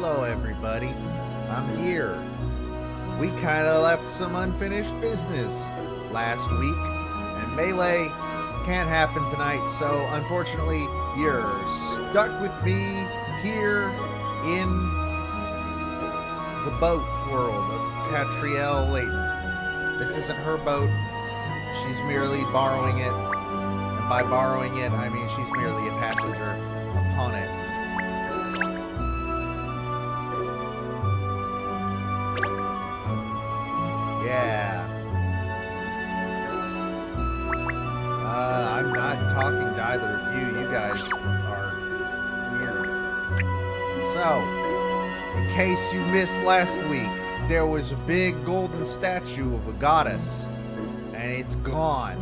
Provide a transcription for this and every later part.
Hello, everybody. I'm here. We kind of left some unfinished business last week, and Melee can't happen tonight, so unfortunately, you're stuck with me here in the boat world of Katrielle Layton. This isn't her boat. She's merely borrowing it, and by borrowing it, I mean she's merely a passenger upon it. Yeah. I'm not talking to either of you. You guys are here. So, in case you missed last week, there was a big golden statue of a goddess, and it's gone.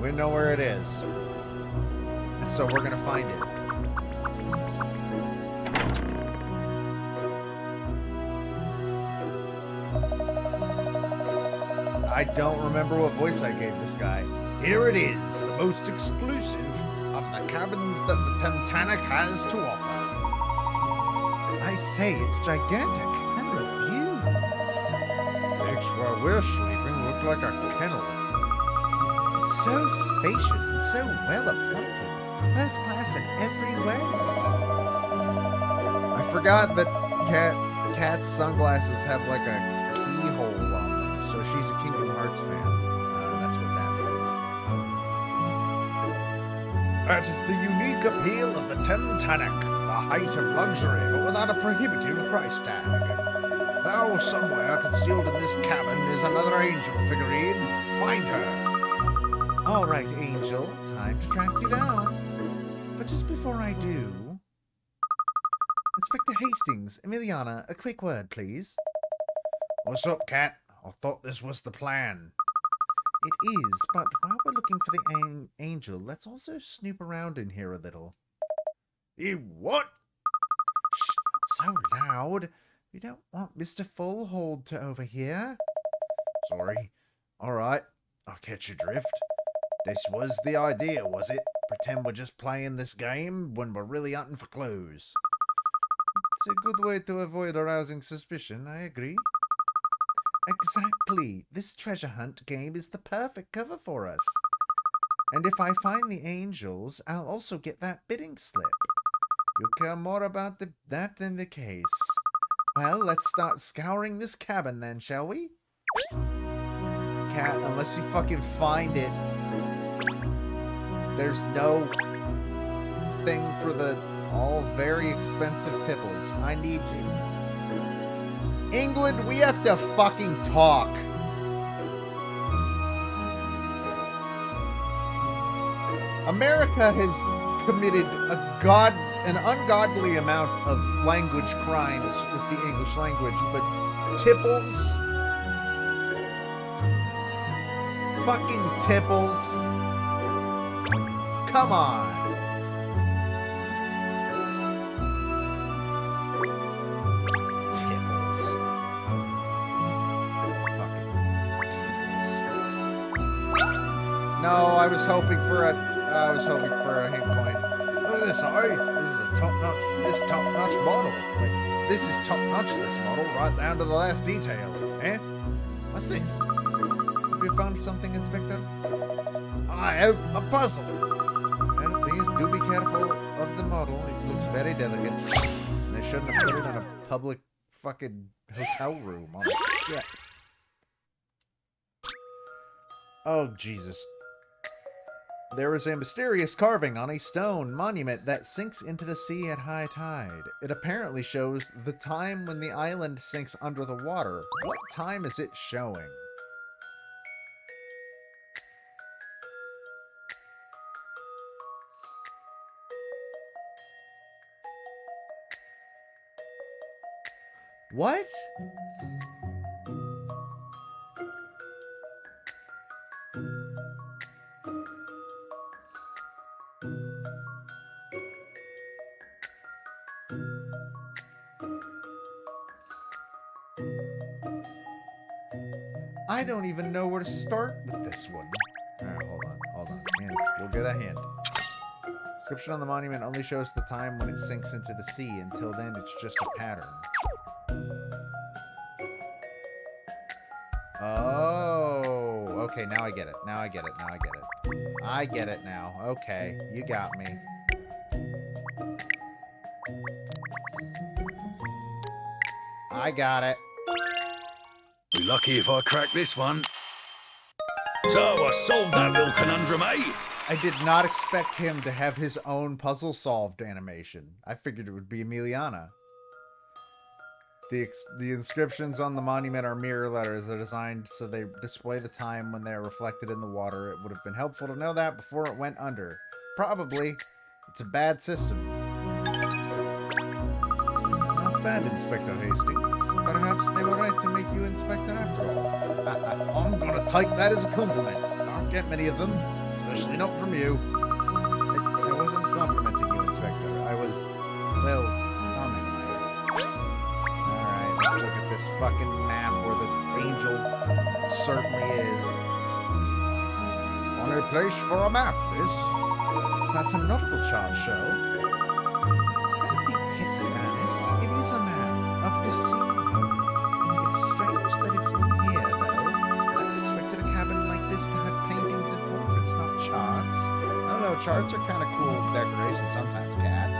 We know where it is. So we're gonna find it. I don't remember what voice I gave this guy. Here it is, the most exclusive of the cabins that the Titanic has to offer. I say, it's gigantic. And the view. Makes where we're sleeping look like a kennel. It's so spacious and so well appointed. First class in every way. I forgot that Kat's sunglasses have like a keyhole on them, so she's a Kingdom Hearts fan. That's what that means. That is the unique appeal of the Titanic, the height of luxury, but without a prohibitive price tag. Now, somewhere concealed in this cabin is another angel figurine. Find her. All right, Angel, time to track you down. But just before I do, Inspector Hastings, Emiliana, a quick word, please. What's up, Kat? I thought this was the plan. It is, but while we're looking for the angel, let's also snoop around in here a little. You what? Shh, not so loud. We don't want Mr. Fullhold to overhear. Sorry. All right, I'll catch your drift. This was the idea, was it? Pretend we're just playing this game when we're really hunting for clues. It's a good way to avoid arousing suspicion, I agree. Exactly. This treasure hunt game is the perfect cover for us. And if I find the angels, I'll also get that bidding slip. You'll care more about that than the case. Well, let's start scouring this cabin then, shall we? Cat, unless you fucking find it, there's no thing for the all very expensive tipples. I need you. England, we have to fucking talk. America has committed an ungodly amount of language crimes with the English language, but tipples, fucking tipples, come on. No, I was hoping for a hint coin. Look at this, sorry. This is a top-notch model. Wait, this is top-notch, this model, right down to the last detail. Eh? What's this? Have you found something, Inspector? I have a puzzle. And please do be careful of the model. It looks very delicate. And they shouldn't have put it in a public fucking hotel room on it. Yeah. Oh, Jesus. There is a mysterious carving on a stone monument that sinks into the sea at high tide. It apparently shows the time when the island sinks under the water. What time is it showing? What? I don't even know where to start with this one. Alright, hold on. Hints. We'll get a hint. Inscription on the monument only shows the time when it sinks into the sea. Until then, it's just a pattern. Oh, okay, now I get it. Now I get it. Now I get it. I get it now. Okay, you got me. I got it. Be lucky if I crack this one. So I solved that little conundrum, eh? I did not expect him to have his own puzzle solved animation. I figured it would be Emiliana. The inscriptions on the monument are mirror letters. They're designed so they display the time when they are reflected in the water. It would have been helpful to know that before it went under. Probably. It's a bad system. Not bad, Inspector Hastings. Perhaps they were right to make you Inspector after all. I'm gonna take that as a compliment. Don't get many of them, especially not from you. I wasn't complimenting you, Inspector. I was, well, commenting. Alright, let's look at this fucking map where the angel certainly is. Only place for a map, this. That's a nautical chart show. Don't be picky, Ernest. It is a map of the sea. It's strange that it's in here, though. I expected a cabin like this to have paintings and portraits, not charts. I don't know, charts are kind of cool decorations sometimes, Cat.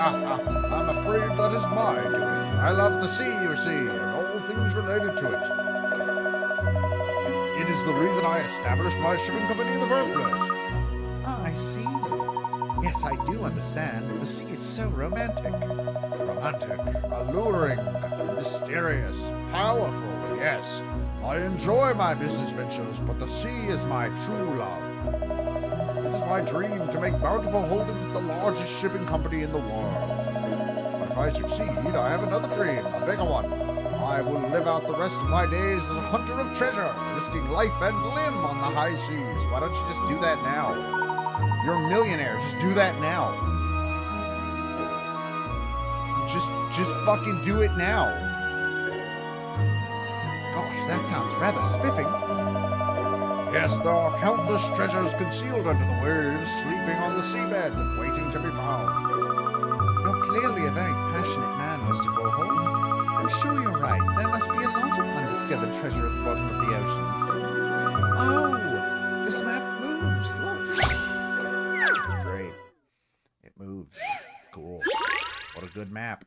I'm afraid that is my doing. I love the sea, you see, and all things related to it. It is the reason I established my shipping company in the first place. Ah, I see. Yes, I do understand. The sea is so romantic. Romantic, alluring, mysterious, powerful, yes. I enjoy my business ventures, but the sea is my true love. It is my dream to make Bountiful Holdings the largest shipping company in the world. But if I succeed, I have another dream, a bigger one. I will live out the rest of my days as a hunter of treasure, risking life and limb on the high seas. Why don't you just do that now? You're a millionaire. Just do that now. Just fucking do it now. Gosh, that sounds rather spiffing. Yes, there are countless treasures concealed under the waves, sleeping on the seabed, waiting to be found. You're clearly a very passionate man, Mr. Vorhol. I'm sure you're right. There must be a lot of undiscovered treasure at the bottom of the oceans. Oh, this map moves. Look. Great. It moves. Cool. What a good map.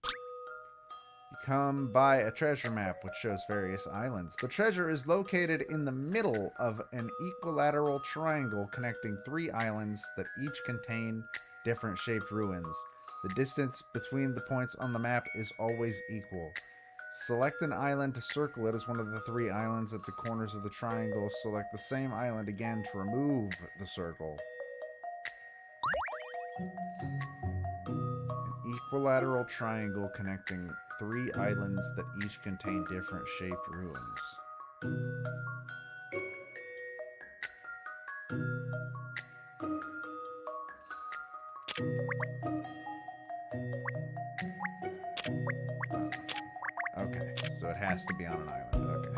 You come by a treasure map which shows various islands. The treasure is located in the middle of an equilateral triangle connecting 3 islands that each contain different shaped ruins. The distance between the points on the map is always equal. Select an island to circle it as one of the 3 islands at the corners of the triangle. Select the same island again to remove the circle. An equilateral triangle connecting 3 islands that each contain different shaped ruins. Okay, so it has to be on an island. Okay.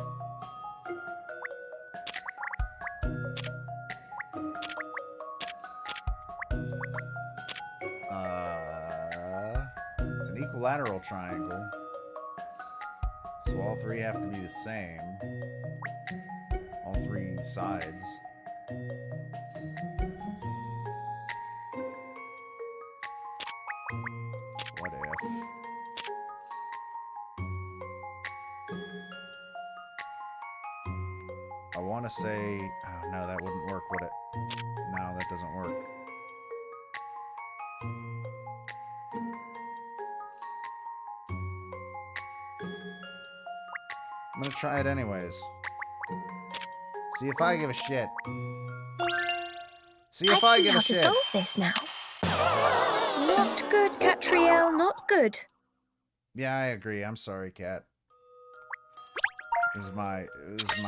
It's an equilateral triangle. So all 3 have to be the same. All 3 sides. What if? I want to say... Oh, no, that wouldn't work, would it? No, that doesn't work. I'm gonna try it anyways. See if I give a shit. See if I give a shit. I see how to solve this now. Not good, Katrielle, not good. Yeah, I agree. I'm sorry, Kat. It was my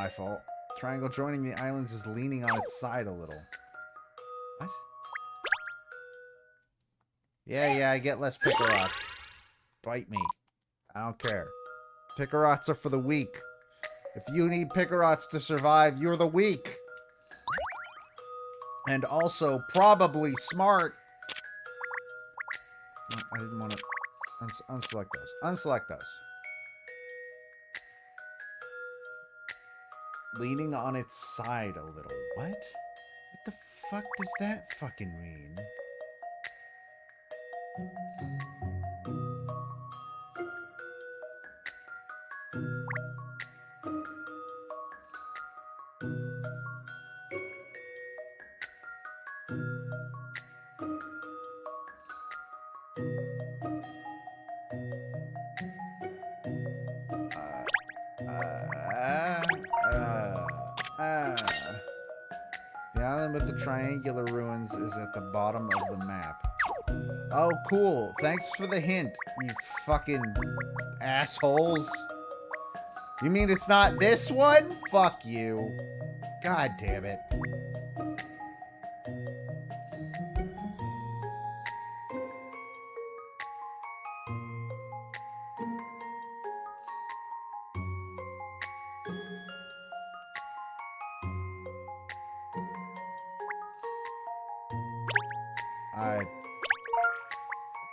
fault. Triangle joining the islands is leaning on its side a little. What? Yeah, I get less pickerots. Bite me. I don't care. Pickerots are for the weak. If you need pickerots to survive, you're the weak. And also probably smart. No, I didn't want to unselect those. Unselect those. Leaning on its side a little. What? What the fuck does that fucking mean? The island with the triangular ruins is at the bottom of the map. Oh, cool. Thanks for the hint, you fucking assholes. You mean it's not this one? Fuck you. God damn it.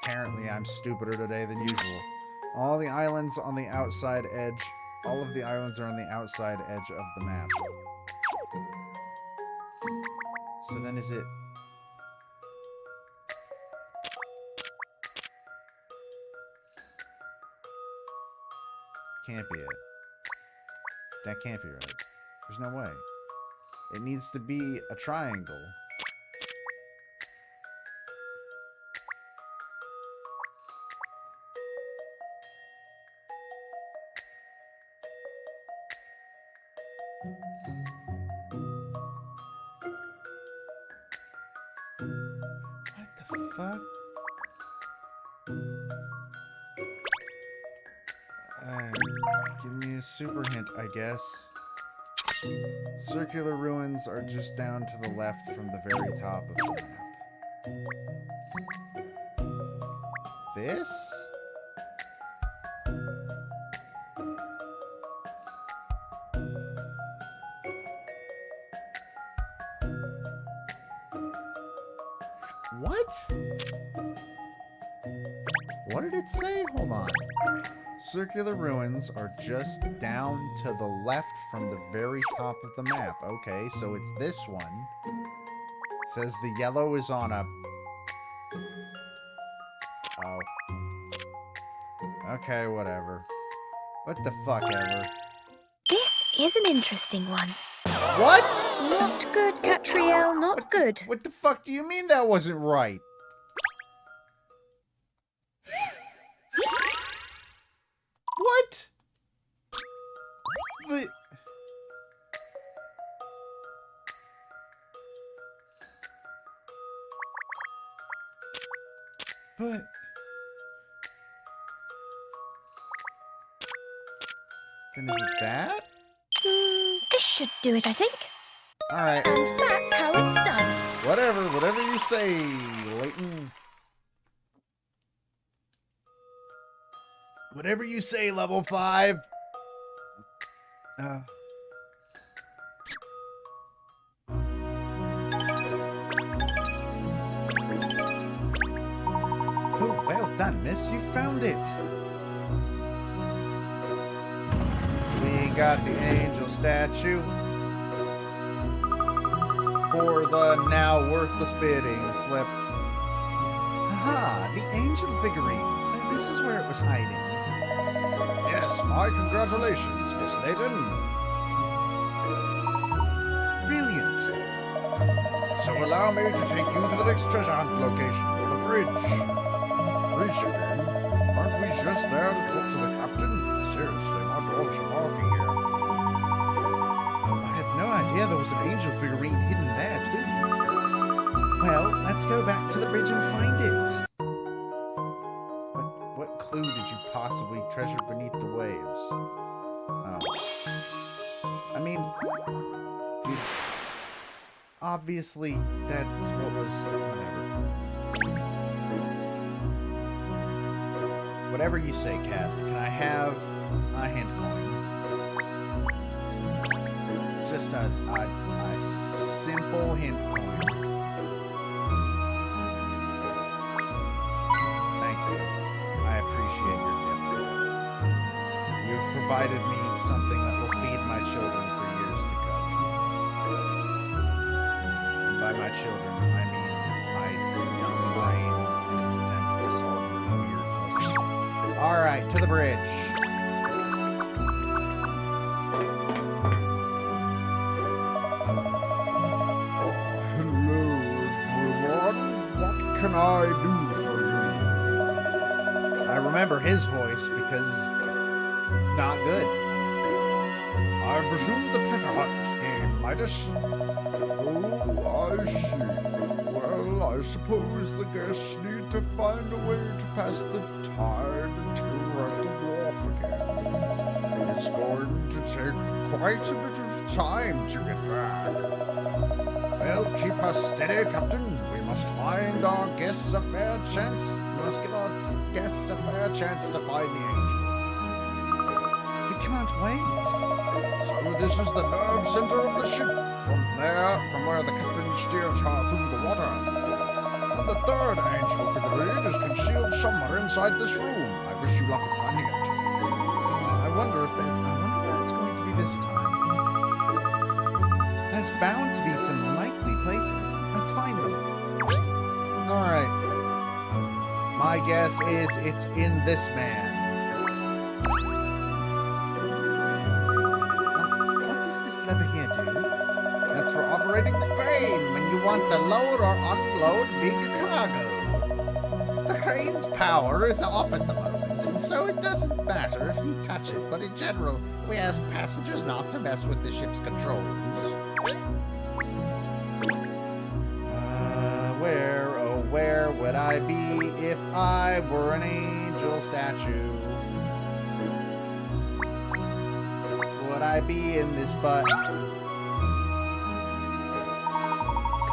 Apparently I'm stupider today than usual. All of the islands are on the outside edge of the map. So then is it... Can't be it. That can't be right. There's no way. It needs to be a triangle. What the fuck? Give me a super hint, I guess. Circular ruins are just down to the left from the very top of the map. This? What? What did it say? Hold on. Circular ruins are just down to the left from the very top of the map. Okay, so it's this one. It says the yellow is on a... Oh. Okay, whatever. What the fuck ever. This is an interesting one. What? Not good, Katrielle, not good. What the fuck do you mean that wasn't right? What? But... Then is it that? This should do it, I think. Alright. And that's how it's done. Whatever you say, Layton. Whatever you say, level 5. Oh, well done, miss. You found it. We got the angel statue for the now worthless bidding slip. Aha, the angel figurine. So this is where it was hiding. Yes, my congratulations, Miss Layton. Brilliant. So allow me to take you to the next treasure hunt location, the bridge. Bridge again? Aren't we just there to talk to the captain? Seriously, my dogs are barking here. I had no idea there was an angel figurine hidden there, too. Well, let's go back to the bridge and find it. What clue did you possibly treasure beneath the waves? Oh. I mean, dude, obviously that's what was... Whatever you say, Cat. Can I have a hint coin? Just a simple hint coin. provided me something that will feed my children for years to come. And by my children, I mean my young brain in its attempt to solve weird puzzles. Alright, to the bridge. Hello, everyone. What can I do for you? I remember his voice because it's not good. I've resumed the treasure hunt game, Midas. Oh, I see. Well, I suppose the guests need to find a way to pass the tide until we're at the wharf again. It's going to take quite a bit of time to get back. Well, keep her steady, Captain. We must find our guests a fair chance. We must give our guests a fair chance to find the angel. We can't wait. So this is the nerve center of the ship. From where the captain steers her through the water. And the third angel figurine is concealed somewhere inside this room. I wish you luck in finding it. I wonder where it's going to be this time. There's bound to be some likely places. Let's find them. Alright. My guess is it's in this man. What does this lever here do? That's for operating the crane when you want to load or unload big cargo. The crane's power is off at the moment, and so it doesn't matter if you touch it, but in general, we ask passengers not to mess with the ship's controls. Where would I be if I were an angel statue? Would I be in this butt? Look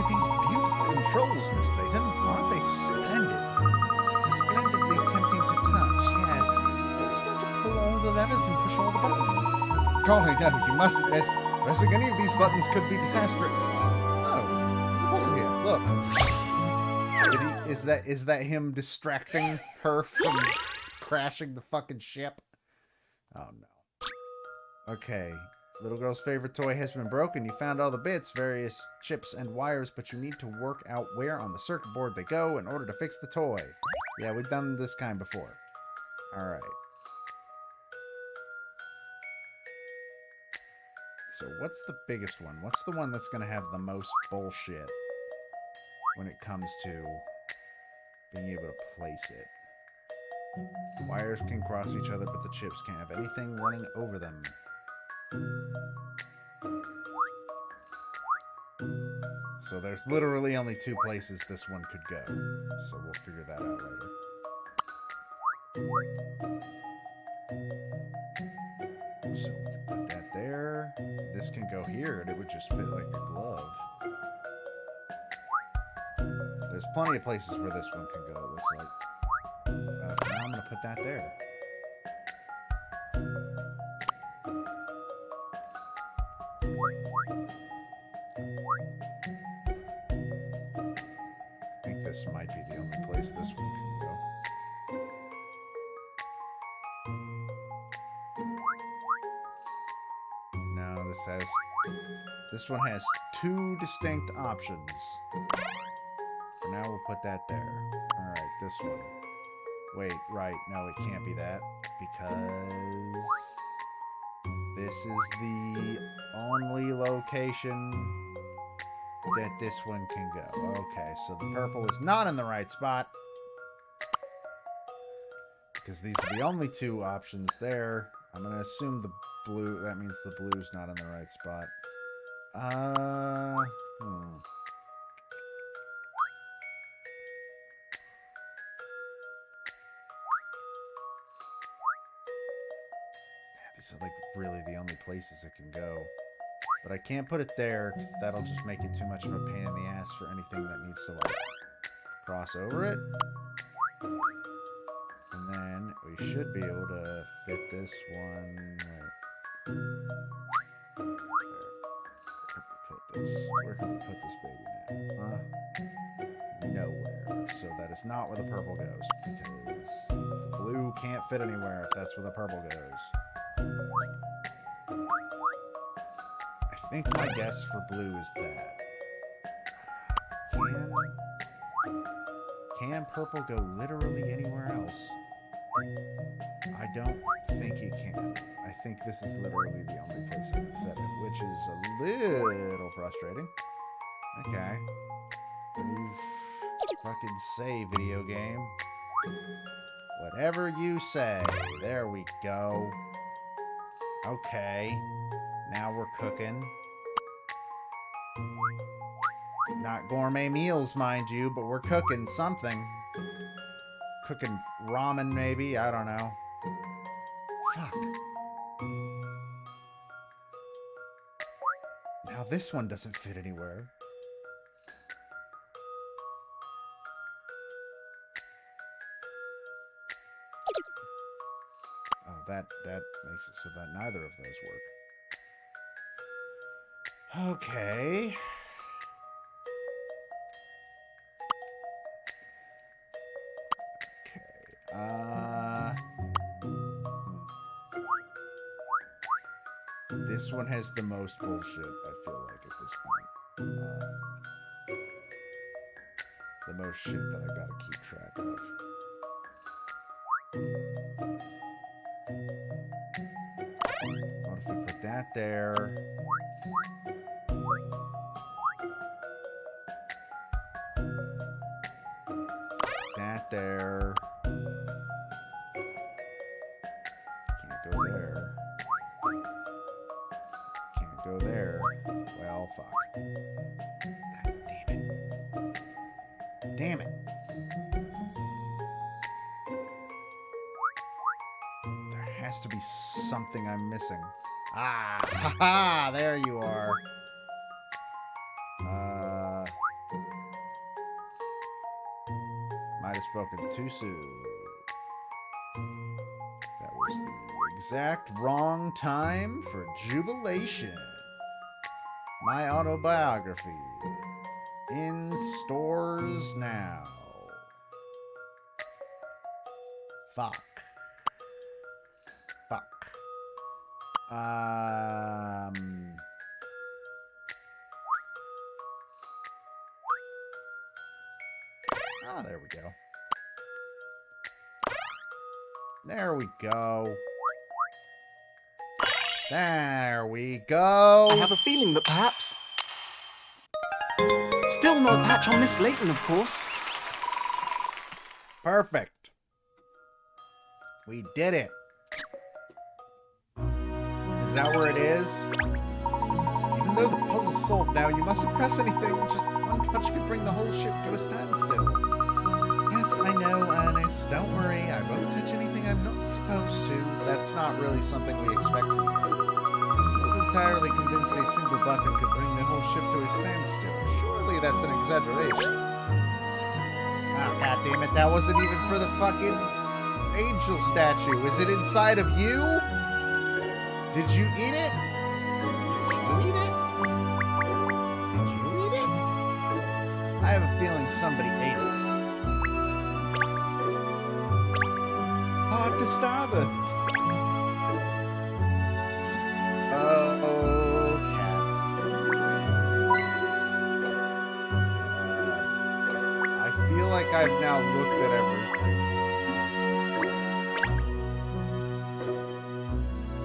at these beautiful controls, Miss Layton. Aren't they splendid? Splendidly tempting to touch, yes. I just want to pull all the levers and push all the buttons. Golly, no, you mustn't miss. Pressing any of these buttons could be disastrous. Oh, there's a puzzle here. Look. Is that him distracting her from crashing the fucking ship? Oh no. Okay. Little girl's favorite toy has been broken. You found all the bits, various chips and wires, but you need to work out where on the circuit board they go in order to fix the toy. Yeah, we've done this kind before. Alright. So what's the biggest one? What's the one that's going to have the most bullshit when it comes to being able to place it? Wires can cross each other, but the chips can't have anything running over them. So there's literally only two places this one could go. So we'll figure that out later. So we can put that there. This can go here, and it would just fit like a glove. There's plenty of places where this one can go, it looks like. For now, I'm going to put that there. I think this might be the only place this one can go. No, this one has two distinct options. For now, we'll put that there. Alright, this one. Wait, right. No, it can't be that. Because this is the only location that this one can go. Okay, so the purple is not in the right spot. Because these are the only two options there. I'm going to assume the blue, that means the blue's not in the right spot. These are like really the only places it can go. But I can't put it there because that'll just make it too much of a pain in the ass for anything that needs to like cross over it. And then we should be able to fit this one right. Where can we put this baby now? Nowhere. So that is not where the purple goes because the blue can't fit anywhere if that's where the purple goes. I think my guess for blue is that. Can purple go literally anywhere else? I don't think it can. I think this is literally the only place I can set it, which is a little frustrating. Okay. Move. Fucking say, video game. Whatever you say. There we go. Okay. Now we're cooking. Not gourmet meals, mind you, but we're cooking something. Cooking ramen, maybe? I don't know. Fuck. Now this one doesn't fit anywhere. Oh, that makes it so that neither of those work. Okay. This one has the most bullshit, I feel like, at this point. The most shit that I gotta keep track of. What if we put that there? That there. Can't go there. Can't go there. Well, fuck. God damn it. Damn it. There has to be something I'm missing. Ah, haha, there you are. Might have spoken too soon. That was the exact wrong time for jubilation. My autobiography. In stores now. Fuck. Fuck. Oh, there we go. There we go. There we go. I have a feeling that perhaps... Still no patch on Miss Layton, of course. Perfect. We did it. Is that where it is? Even though the puzzle's solved now, you mustn't press anything. Just one touch could bring the whole ship to a standstill. Yes, I know, Ernest. Don't worry. I won't touch anything I'm not supposed to. That's not really something we expect from you. I'm not entirely convinced a single button could bring the whole ship to a standstill. Surely that's an exaggeration. Oh, goddammit, that wasn't even for the fucking angel statue. Is it inside of you? Did you eat it? Did you eat it? Did you eat it? I have a feeling somebody ate it. Hard to starboard. Oh, cat. I feel like I've now looked at everything.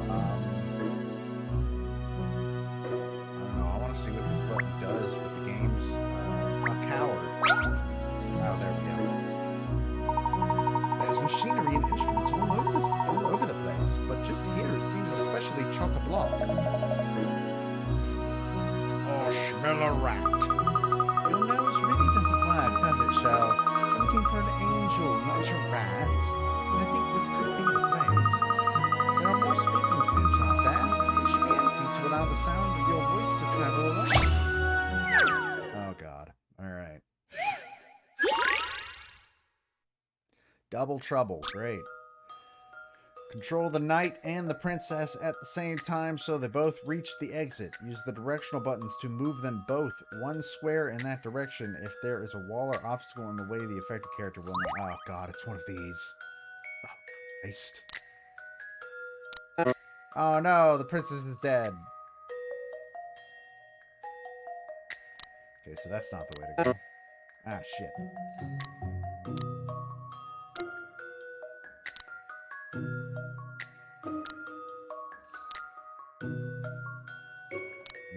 I don't know. I want to see what this button does with the game's a coward. Oh, there we go. There's machinery and instruments all over the place, but just here it seems especially chock-a-block. Oh, smell a rat. Your nose really doesn't work, does it, Shell? You're looking for an angel, not a rat. I think this could be the place. There are more speaking tubes, aren't there? They should be empty to allow the sound of your voice to travel along. Oh, God. All right. Double trouble. Great. Control the knight and the princess at the same time so they both reach the exit. Use the directional buttons to move them both one square in that direction. If there is a wall or obstacle in the way, the affected character will not... Oh, God, it's one of these. Oh, Christ. Oh, no, the princess is dead. Okay, so that's not the way to go. Ah, shit.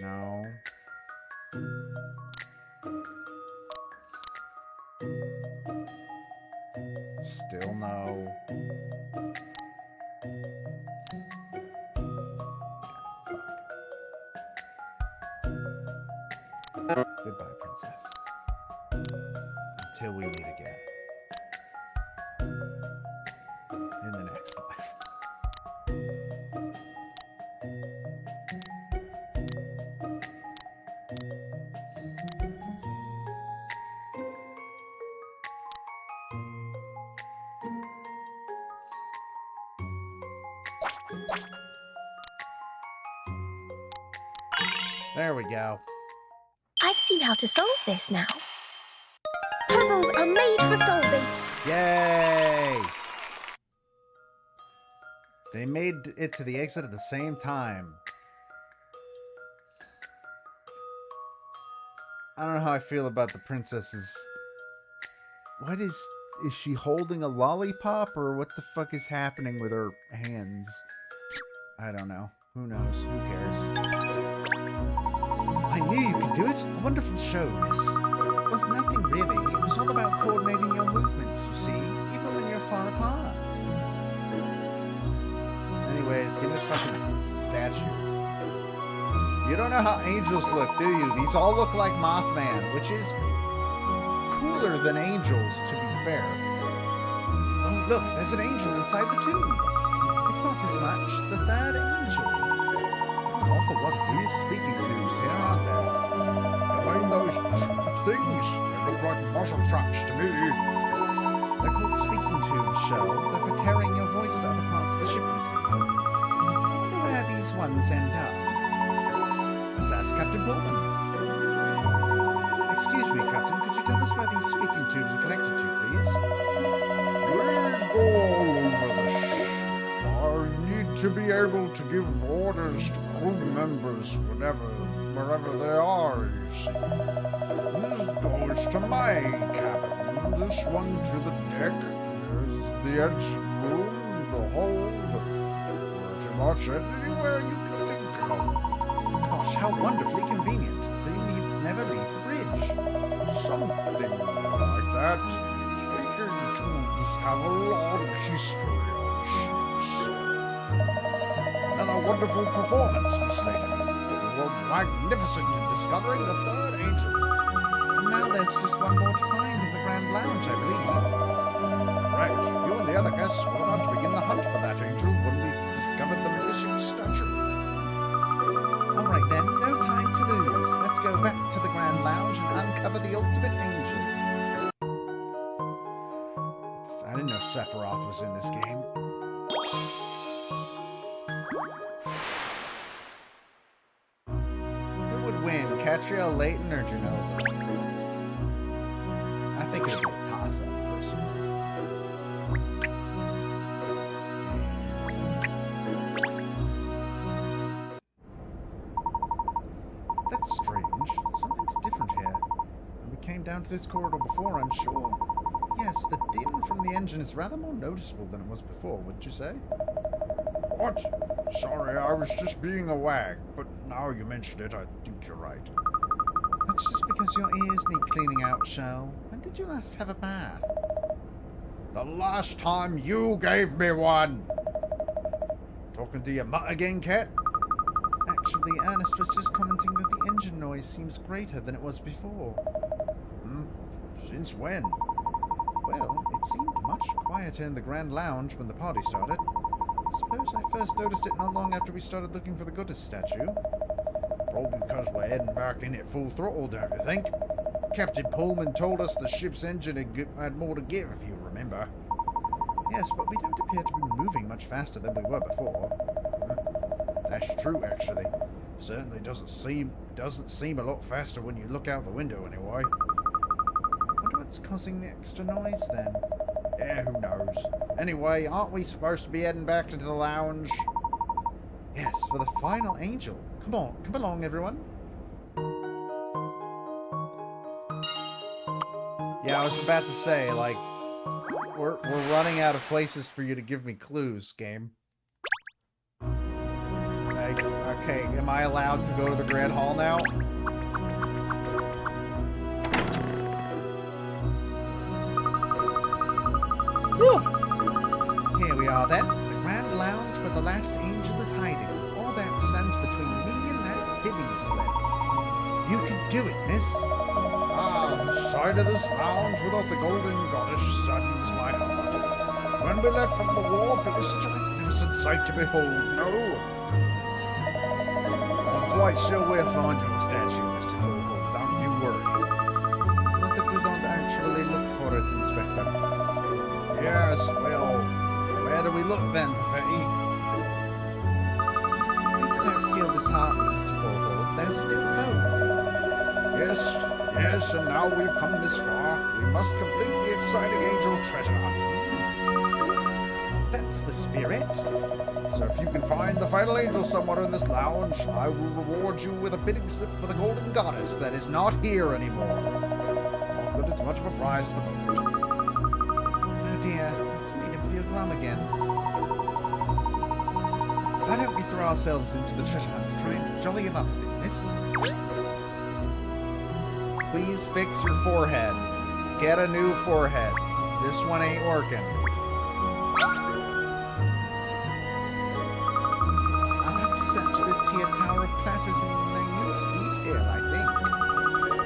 No. Still no. Goodbye, princess. Until we meet again. In the next life. There we go. I've seen how to solve this now. Puzzles are made for solving. Yay! They made it to the exit at the same time. I don't know how I feel about the princess's... What is she holding a lollipop, or what the fuck is happening with her hands? I don't know. Who knows? Who cares? I knew you could do it. A wonderful show, miss. It was nothing really. It was all about coordinating your movements, you see, even when you're far apart. Anyways, give me the fucking statue. You don't know how angels look, do you? These all look like Mothman, which is cooler than angels, to be fair. Oh, look, there's an angel inside the tomb. But not as much. The third angel. An awful lot of weird speaking tubes here, aren't there? You mean those things? They look like muzzle traps to me. They're called speaking tubes, Shell. They're for carrying your voice to other parts of the ship, you see. I wonder where these ones end up. Let's ask Captain Pullman. Excuse me, Captain, could you tell us where these speaking tubes are connected to, please? We go all over the ship. I need to be able to give orders to crew members wherever they are, you see. This goes to my cabin, this one to the deck, there's the engine room, the hold, pretty much anywhere you can think of. Gosh, how wonderfully convenient. So you need never leave the bridge. Something like that. Speaking tubes have a long history on ships. Another wonderful performance, Miss Layton. You were magnificent in discovering the third angel. And now there's just one more to find in the Grand Lounge, I believe. Right, you and the other guests were about to begin the hunt for that angel when we discovered the missing statue. All right then, no time to lose. Let's go back to the Grand Lounge and uncover the ultimate angel. I didn't know Sephiroth was in this game. Who would win, Katrielle, Layton, or Genova? I think it'd be a toss-up, personally. That's strange. Something's different here. We came down to this corridor before, I'm sure. Yes, the din from the engine is rather more noticeable than it was before, wouldn't you say? What? Sorry, I was just being a wag, but now you mentioned it, I think you're right. That's just because your ears need cleaning out, Shell. When did you last have a bath? The last time you gave me one! Talking to your mutt again, Cat? Actually, Ernest was just commenting that the engine noise seems greater than it was before. Since when? Well, it seemed much quieter in the Grand Lounge when the party started. Suppose I first noticed it not long after we started looking for the goddess statue. Probably because we're heading back in at full throttle, don't you think? Captain Pullman told us the ship's engine had more to give, if you remember. Yes, but we don't appear to be moving much faster than we were before. That's true, actually. Certainly doesn't seem a lot faster when you look out the window, anyway. Wonder what's causing the extra noise, then? Yeah, who knows? Anyway, aren't we supposed to be heading back into the lounge? Yes, for the final angel. Come on, come along, everyone. Yeah, I was about to say, like, we're running out of places for you to give me clues, game. Like, okay, am I allowed to go to the Grand Hall now? Whew. Here we are then, the Grand Lounge where the last angel is hiding. All that stands between me and that bidding slip. You can do it, miss. The sight of this lounge without the golden goddess saddens my heart. When we left from the wharf, it was such a magnificent sight to behold. No. I'm quite sure we'll find your statue, Mr. Fogle. Don't you worry. Not if we don't actually look for it, Inspector. Yes, well, where do we look then, Perfetti? Please don't feel disheartened, Mr. Fogle. There's still hope. Yes, and now we've come this far. We must complete the exciting angel treasure hunt. That's the spirit. So if you can find the final angel somewhere in this lounge, I will reward you with a bidding slip for the golden goddess that is not here anymore. Not that it's much of a prize at the moment. Oh dear, it's made him feel glum again. Why don't we throw ourselves into the treasure hunt to try and jolly him up a bit, miss? Please fix your forehead. Get a new forehead. This one ain't working. I'll have to search this here tower of platters in minute detail, I think.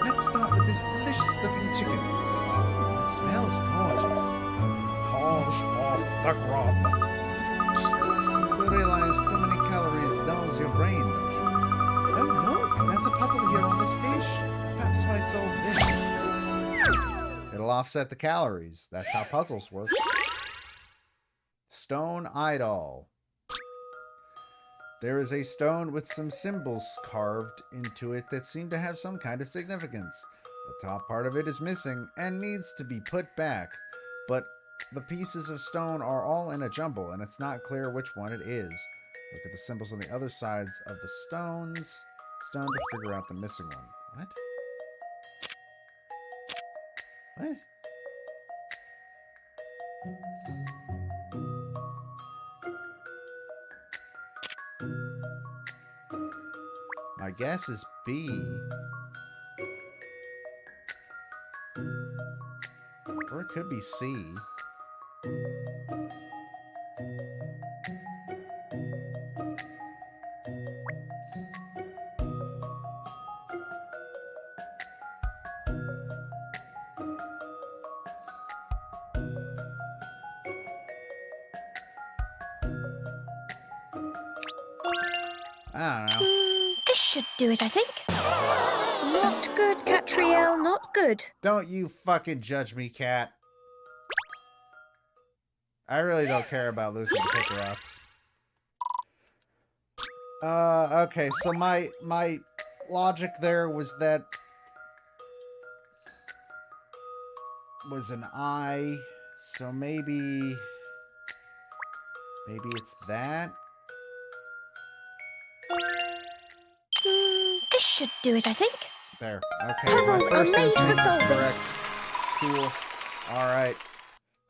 Let's start with this delicious-looking chicken. It smells gorgeous. Polish off the grub. You realize too many calories dulls your brain, don't you? Oh, look! There's a puzzle here on this dish. Perhaps if I solve this. It'll offset the calories. That's how puzzles work. Stone idol. There is a stone with some symbols carved into it that seem to have some kind of significance. The top part of it is missing and needs to be put back, but the pieces of stone are all in a jumble, and it's not clear which one it is. Look at the symbols on the other sides of the stone to figure out the missing one. What? What? My guess is B. Or it could be C. I don't know. This should do it, I think. Not good, Katrielle, not good. Don't you fucking judge me, cat. I really don't care about losing to Pickerots. Okay, so my logic there was that was an I, so maybe it's that. This should do it, I think. There. Okay. Puzzles my are first made for instinct is solving. correct. Cool. All right.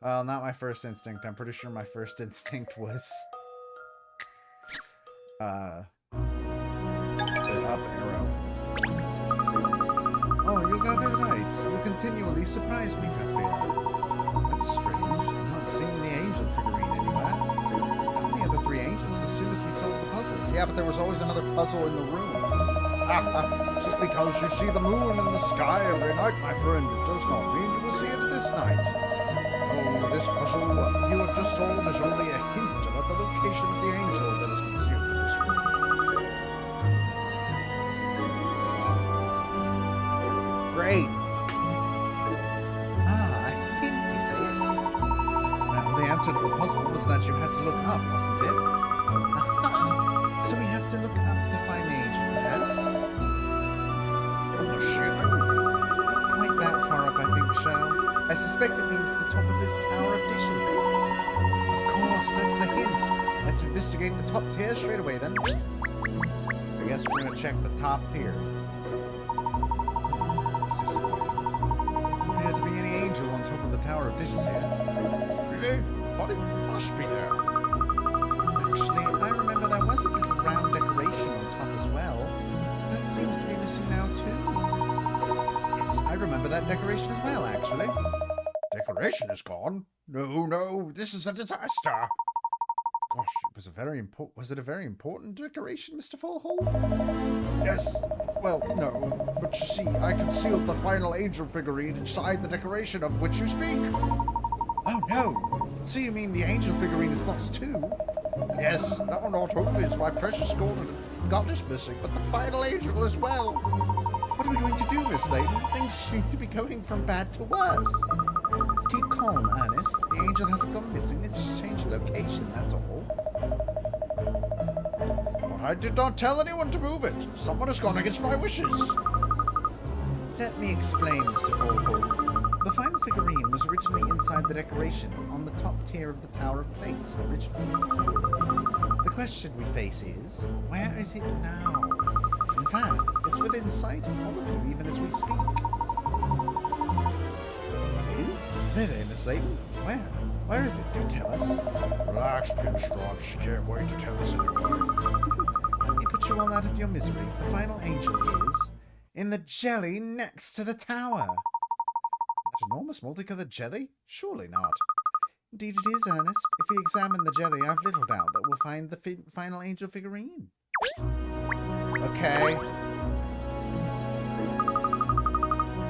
Well, not my first instinct. I'm pretty sure my first instinct was the up arrow. Oh, you got it right. You continually surprise me, Katrielle. That's strange. I'm not seeing the angel figurine anywhere. Found the other three angels as soon as we solved the puzzles. Yeah, but there was always another puzzle in the room. Just because you see the moon in the sky every night, my friend, it does not mean you will see it this night. Oh, this puzzle you have just solved is only a hint about the location of the angel that is concealed in this room. Great. A hint is it? Well, the answer to the puzzle was that you had to look up, wasn't it? Aha! So we have to look up to find the angel, perhaps? Oh, shit. Not quite that far up, I think, Shell. I suspect it means the top of this tower of dishes. Of course, that's the hint. Let's investigate the top tier straight away, then. I guess we're gonna check the top tier. It's disappointing. There doesn't appear to be any remember that decoration as well, actually. Decoration is gone? No, this is a disaster. Gosh, was it a very important decoration, Mr. Fallhold? Yes. Well, no. But you see, I concealed the final angel figurine inside the decoration of which you speak. Oh, no. So you mean the angel figurine is lost too? Yes, no, not only is my precious golden goddess missing, but the final angel as well. What are we going to do, Miss Layton? Things seem to be going from bad to worse. Let's keep calm, Ernest. The angel hasn't gone missing. It's just changed location, that's all. But I did not tell anyone to move it. Someone has gone against my wishes. Let me explain, Mr. Fallhold. The final figurine was originally inside the decoration on the top tier of the Tower of Plates, originally. The question we face is, where is it now? In fact, it's within sight of all of you even as we speak. It is? Really, Miss Layton? Where? Where is it? Do tell us. Relax, Pinstrop. She can't wait to tell us anyway. Let me put you all out of your misery. The final angel is in the jelly next to the tower. That enormous multicolored jelly? Surely not. Indeed it is, Ernest. If we examine the jelly, I've little doubt that we'll find the final angel figurine. Okay.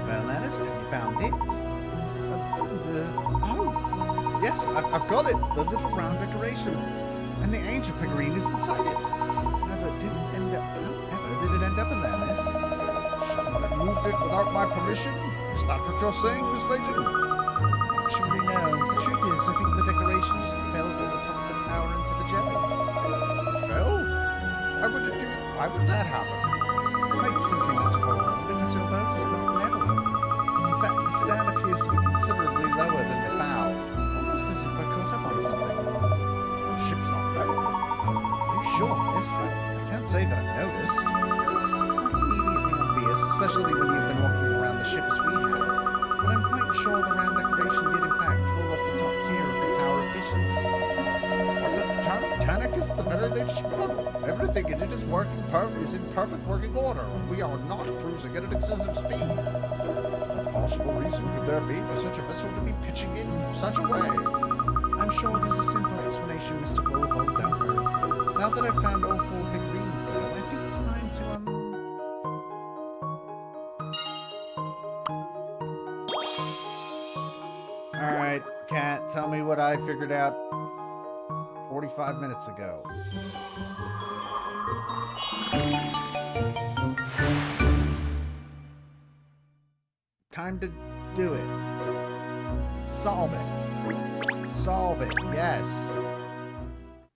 Well, Ernest, have you found it? Oh, yes, I've got it. The little round decoration. And the angel figurine is inside it. How did it end up in there, miss? Someone had moved it without my permission? Is that what you're saying, Miss Layton? Actually, no. The truth is, I think the decoration just fell from the top of the tower into the jelly. It fell? Why would that happen? Quite simply, Mr. Fallhold, because your boat is not level. In fact, the stern appears to be considerably lower than the bow, almost as if we're caught up on something. The ship's not level. Are you sure, miss? I can't say that I've noticed. It's not immediately obvious, especially when you've been walking around the ship as we have. But I'm quite sure the round decoration did in fact fall off the top tier of the Tower of Visions. But the Titanic is the very latest model. Everything in it is is in perfect working order. We are not cruising at an excessive speed. What possible reason could there be for such a vessel to be pitching in such a way? I'm sure there's a simple explanation, Mr. Fallhold, don't worry. Now that I've found all 4 figurines, though, I think it's time to, Alright, Kat, tell me what I figured out 45 minutes ago. Time to do it. Solve it. Solve it, yes.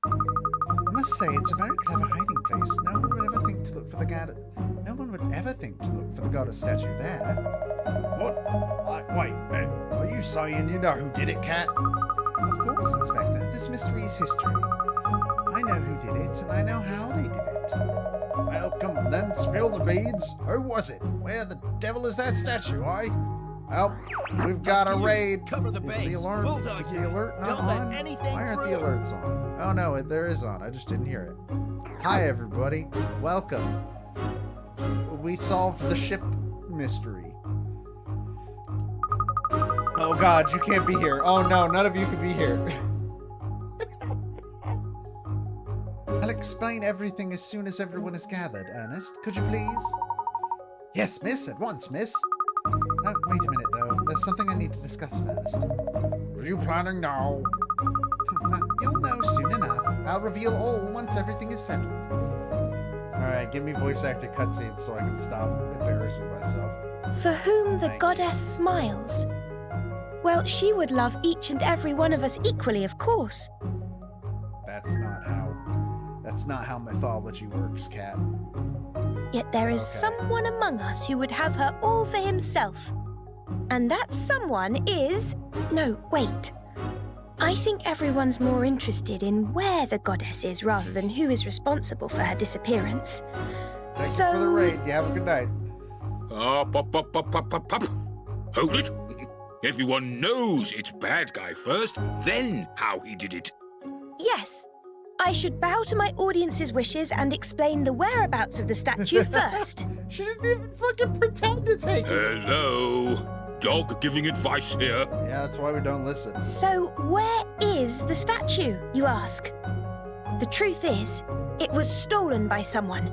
I must say, it's a very clever hiding place. No one would ever think to look for the goddess. No one would ever think to look for the goddess statue there. What? Wait, are you saying you know who did it, Cat? Of course, Inspector. This mystery is history. I know who did it, and I know how they did it. Well, come on then, spill the beans. Who was it? Where the devil is that statue, eh? Well, we've got a raid. Cover the base. Is the alert not Don't on? let anything Why aren't the through. alerts on? Oh no, there is on. I just didn't hear it. Hi everybody. Welcome. We solved the ship mystery. Oh god, you can't be here. Oh no, none of you can be here. I'll explain everything as soon as everyone is gathered, Ernest. Could you please? Yes, miss. At once, miss. Wait a minute, though. There's something I need to discuss first. What are you planning now? You'll know soon enough. I'll reveal all once everything is settled. Alright, give me voice actor cutscenes so I can stop embarrassing myself. For whom the Thank goddess smiles. Well, she would love each and every one of us equally, of course. That's not how mythology works, Cat. Yet there is Okay. someone among us who would have her all for himself. And that someone is... No, wait. I think everyone's more interested in where the goddess is rather than who is responsible for her disappearance. Thank you for the raid. You have a good night. Up. Hold it. Everyone knows it's bad guy first, then how he did it. Yes, I should bow to my audience's wishes and explain the whereabouts of the statue first. She didn't even fucking pretend to take it. Hello? Dog giving advice here. Yeah, that's why we don't listen. So, where is the statue, you ask? The truth is, it was stolen by someone.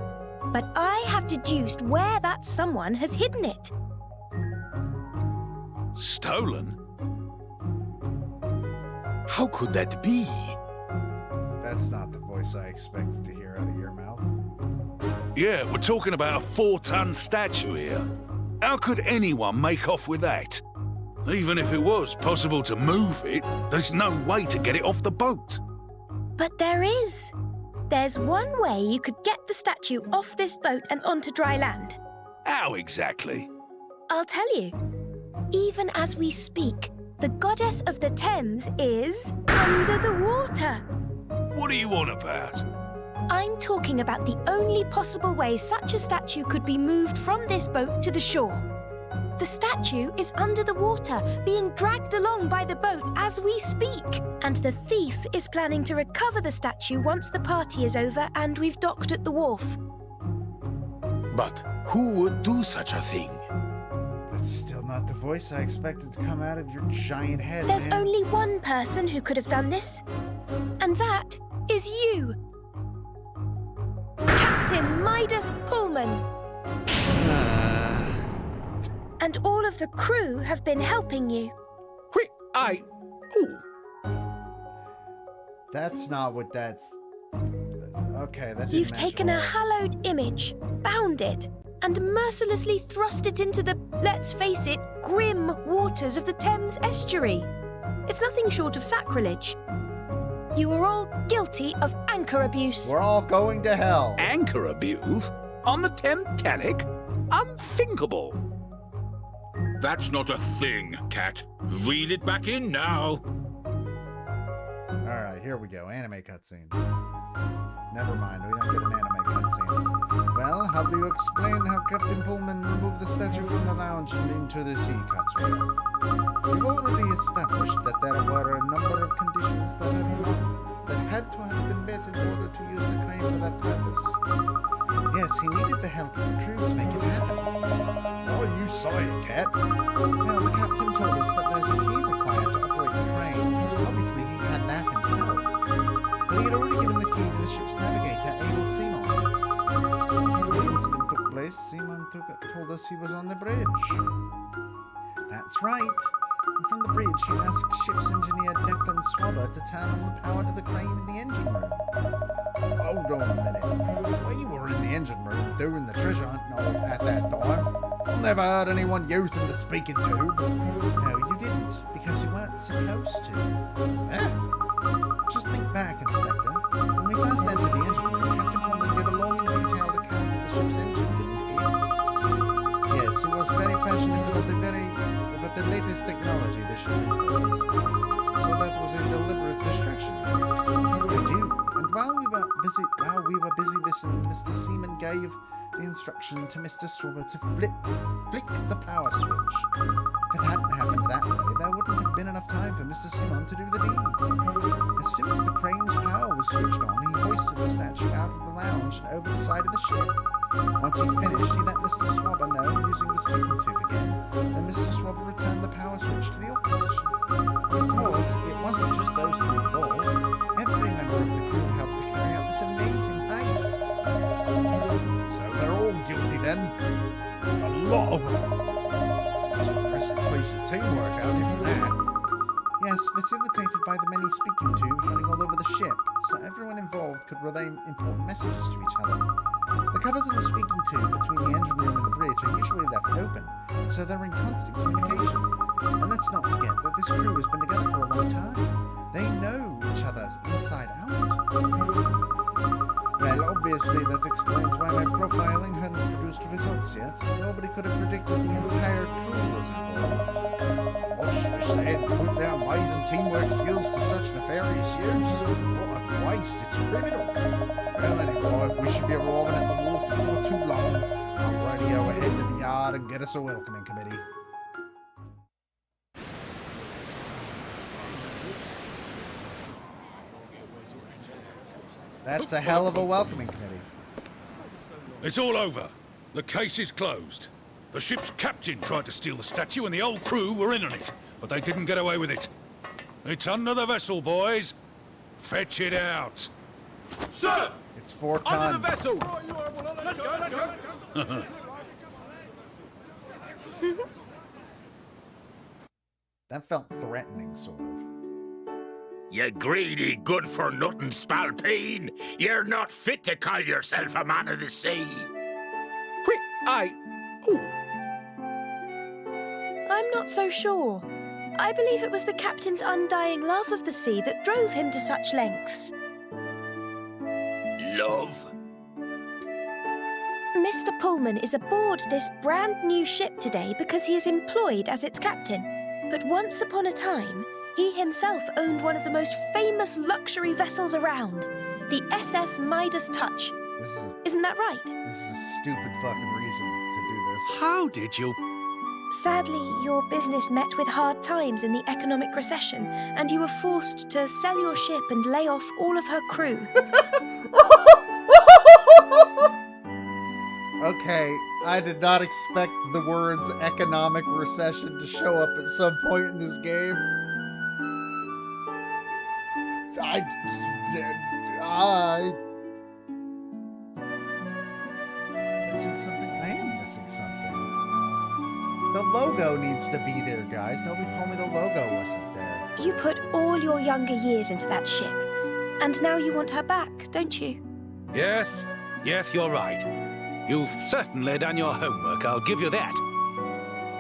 But I have deduced where that someone has hidden it. Stolen? How could that be? That's not the voice I expected to hear out of your mouth. Yeah, we're talking about a 4-ton statue here. How could anyone make off with that? Even if it was possible to move it, there's no way to get it off the boat. But there is. There's one way you could get the statue off this boat and onto dry land. How exactly? I'll tell you. Even as we speak, the goddess of the Thames is under the water. What are you on about? I'm talking about the only possible way such a statue could be moved from this boat to the shore. The statue is under the water, being dragged along by the boat as we speak. And the thief is planning to recover the statue once the party is over and we've docked at the wharf. But who would do such a thing? That's still not the voice I expected to come out of your giant head, There's man. only one person who could have done this. And that is you. Captain Midas Pullman. And all of the crew have been helping you. That's not what that's... Okay, that didn't You've match taken at a all. hallowed image, bound it, and mercilessly thrust it into the, let's face it, grim waters of the Thames estuary. It's nothing short of sacrilege. You are all guilty of anchor abuse. We're all going to hell. Anchor abuse? On the Titanic? Unthinkable. That's not a thing, Cat. Reel it back in now. Alright, here we go. Anime cutscene. Never mind, we don't get an anime cutscene. Well, how do you explain how Captain Pullman removed the statue from the lounge and into the sea, Katrielle? We've already established that there were a number of conditions that had to have been met in order to use the crane for that purpose. Yes, he needed the help of the crew to make it happen. Oh, you saw it, Cat. Now, the captain told us that there's a key required to operate the crane. Obviously, he had that himself. But he had already given the key to the ship's navigator, Abel Seaman. When the incident took place, Seaman told us he was on the bridge. That's right. And from the bridge, he asked ship's engineer Declan Swabber to turn on the power to the crane in the engine room. Hold on a minute. Well, you were in the engine room doing the treasure hunt and all at that time. I never heard anyone using the speaking tube. No, you didn't, because you weren't supposed to. Eh? Just think back, Inspector. When we first entered the engine room, Captain Pullman gave a long and detailed account of the ship's engine, didn't he? Yes, he was very passionate about the latest technology the ship employs. So that was a deliberate distraction. I do. And while we were busy listening, Mr. Seaman gave the instruction to Mr. Swabber to flick the power switch. If it hadn't happened that way, there wouldn't have been enough time for Mr. Seaman to do the deed. As soon as the crane's power was switched on, he hoisted the statue out of the lounge and over the side of the ship. Once he'd finished, he let Mr. Swabber know using the speaking tube again, and Mr. Swabber returned the power switch to the off position. Of course, it wasn't just those three involved. Every member of the crew helped to carry out this amazing heist. So they're all guilty then? A lot of them. It's an impressive piece of teamwork, I'll give you that. Yes, facilitated by the many speaking tubes running all over the ship, so everyone involved could relay important messages to each other. The covers on the speaking tube between the engine room and the bridge are usually left open, so they're in constant communication. And let's not forget that this crew has been together for a long time. They know each other inside out. Well, obviously that explains why my profiling hadn't produced results yet. Nobody could have predicted the entire crew was involved. What's to say to put their might and teamwork skills to such nefarious use? What a waste, it's criminal. Well, anyway, we should be arriving at the wharf before too long. I'll radio ahead to the yard and get us a welcoming committee. That's a hell of a welcoming committee. It's all over. The case is closed. The ship's captain tried to steal the statue and the whole crew were in on it, but they didn't get away with it. It's under the vessel, boys. Fetch it out. Sir! It's 4 tons. vessel! That felt threatening, sort of. You greedy, good-for-nothing spalpeen! You're not fit to call yourself a man of the sea! I'm not so sure. I believe it was the captain's undying love of the sea that drove him to such lengths. Love? Mr. Pullman is aboard this brand new ship today because he is employed as its captain. But once upon a time, he himself owned one of the most famous luxury vessels around, the SS Midas Touch. Isn't that right? This is a stupid fucking reason to do this. How did you... Sadly, your business met with hard times in the economic recession, and you were forced to sell your ship and lay off all of her crew. Okay, I did not expect the words economic recession to show up at some point in this game. I missing something? I am missing something. The logo needs to be there, guys. Nobody told me the logo wasn't there. You put all your younger years into that ship, and now you want her back, don't you? Yes, you're right. You've certainly done your homework, I'll give you that.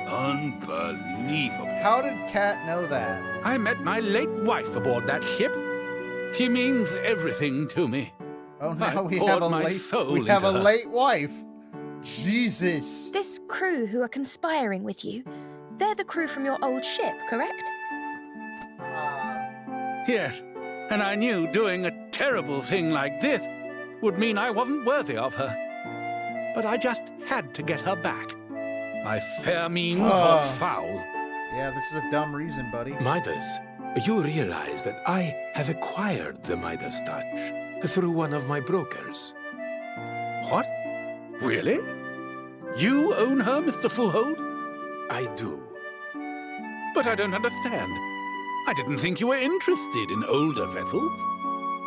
Unbelievable. How did Kat know that? I met my late wife aboard that ship. She means everything to me. Oh, now I we poured have a my late. soul We have a into her. late wife. Jesus. This crew who are conspiring with you, they're the crew from your old ship, correct? Yes, and I knew doing a terrible thing like this would mean I wasn't worthy of her. But I just had to get her back. By fair means or foul. Yeah, this is a dumb reason, buddy. Midas, you realize that I have acquired the Midas Touch through one of my brokers. What? Really? You own her, Mr. Fullhold? I do. But I don't understand. I didn't think you were interested in older vessels.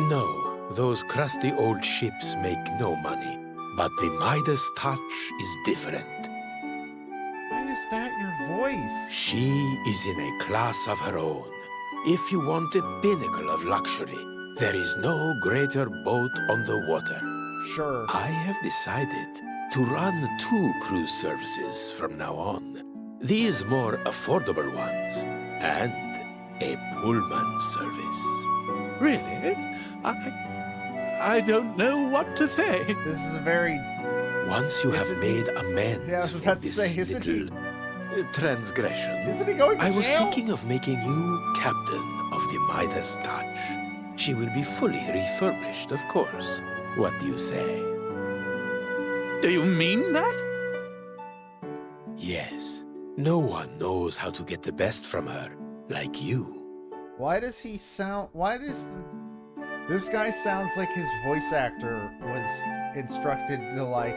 No, those crusty old ships make no money. But the Midas Touch is different. Why is that your voice? She is in a class of her own. If you want the pinnacle of luxury, there is no greater boat on the water. Sure. I have decided to run 2 cruise services from now on. These more affordable ones, and a Pullman service. Really? I don't know what to say. This is a very... Once you have made amends Yeah, I was for about to this say, isn't he- little transgression, Isn't he going to I was jail? thinking of making you captain of the Midas Touch. She will be fully refurbished, of course. What do you say? Do you mean that? Yes. No one knows how to get the best from her, like you. Why does he sound... Why does this guy sounds like his voice actor was instructed to, like,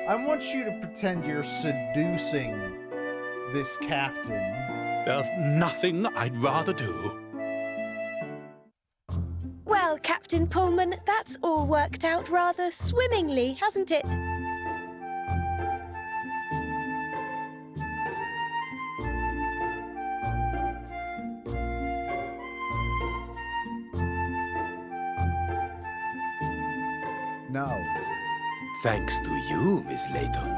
I want you to pretend you're seducing this captain. There's nothing I'd rather do. Well, Captain Pullman, that's all worked out rather swimmingly, hasn't it? No. Thanks to you, Miss Layton.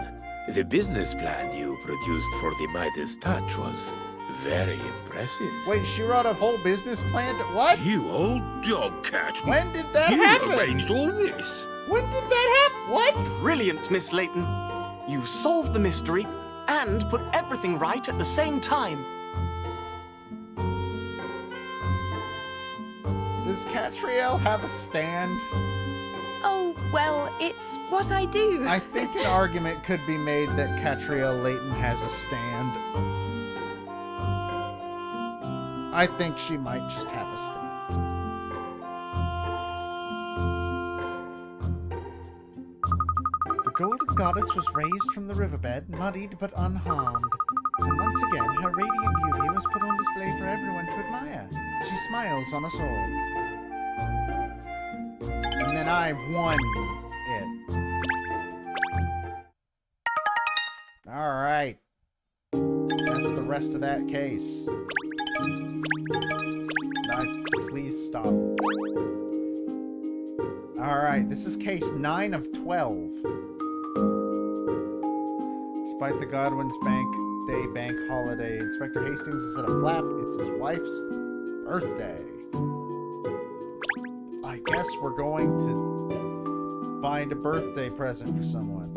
The business plan you produced for the Midas Touch was very impressive. Wait, she wrote a whole business plan? What? You old dog cat! When did that You happen? arranged all this! When did that happen? What? Brilliant, Miss Layton. You solved the mystery and put everything right at the same time. Does Katrielle have a stand? Oh, well, it's what I do. I think an argument could be made that Katrielle Layton has a stand. I think she might just have a stand. goddess was raised from the riverbed, muddied but unharmed. And once again, her radiant beauty was put on display for everyone to admire. She smiles on us all. And then I won it. Alright. That's the rest of that case. Please stop. Alright, this is case 9 of 12. Despite the Godwin's bank holiday, Inspector Hastings is at a flap. It's his wife's birthday. I guess we're going to find a birthday present for someone.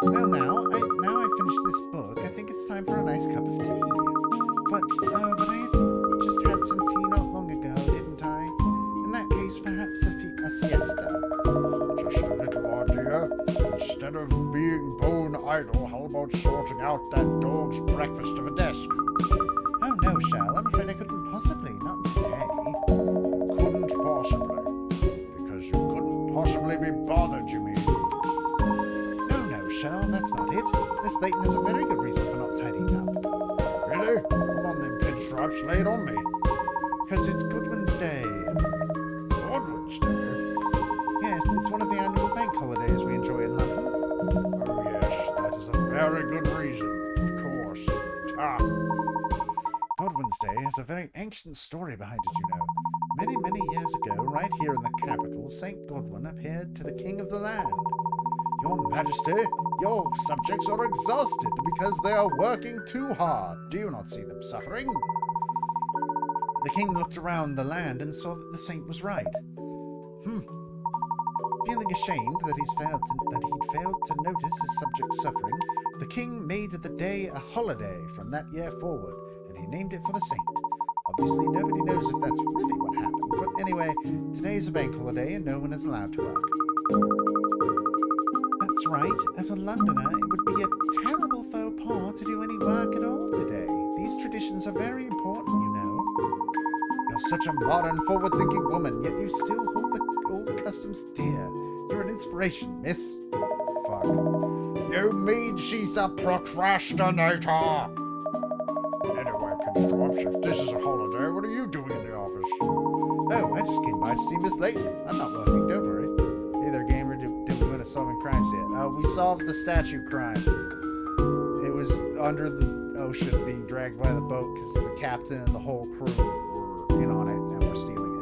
Well, now I finished this book, I think it's time for a nice cup of tea. But I just had some tea not long ago, didn't I? In that case, perhaps a siesta. Just a little idea. Instead of being bone idle, how about sorting out that dog's breakfast of a desk? Oh no, Shell, I'm afraid I couldn't possibly, not today. Couldn't possibly. Because you couldn't possibly be bothered, you mean? No, Shell, that's not it. Miss Layton has a very good reason for not tidying up. Really? Come on then, pinstripes, lay it on me. Because it's Goodwin's Day. Godwin's Day? Yes, it's one of the annual bank holidays we enjoy in London. Oh yes, that is a very good reason. Of course. Godwin's Day has a very ancient story behind it, you know. Many, many years ago, right here in the capital, St. Godwin appeared to the king of the land. Your Majesty, your subjects are exhausted because they are working too hard. Do you not see them suffering? The king looked around the land and saw that the saint was right. Feeling ashamed that he'd failed to notice his subjects suffering, the king made the day a holiday from that year forward, and he named it for the saint. Obviously, nobody knows if that's really what happened, but anyway, today's a bank holiday and no one is allowed to work. That's right. As a Londoner, it would be a terrible faux pas to do any work at all today. These traditions are very important, you know. You're such a modern, forward-thinking woman, yet you still hold the old customs dear. You're an inspiration, miss. Fuck. You mean she's a procrastinator? Anyway, Pinstripes, if this is a holiday, what are you doing in the office? Oh, I just came by to see Miss Layton. I'm not working, don't worry. Hey there, gamer, did we win a solving crimes yet? We solved the statue crime. It was under the ocean being dragged by the boat because the captain and the whole crew were in on it and we're stealing it.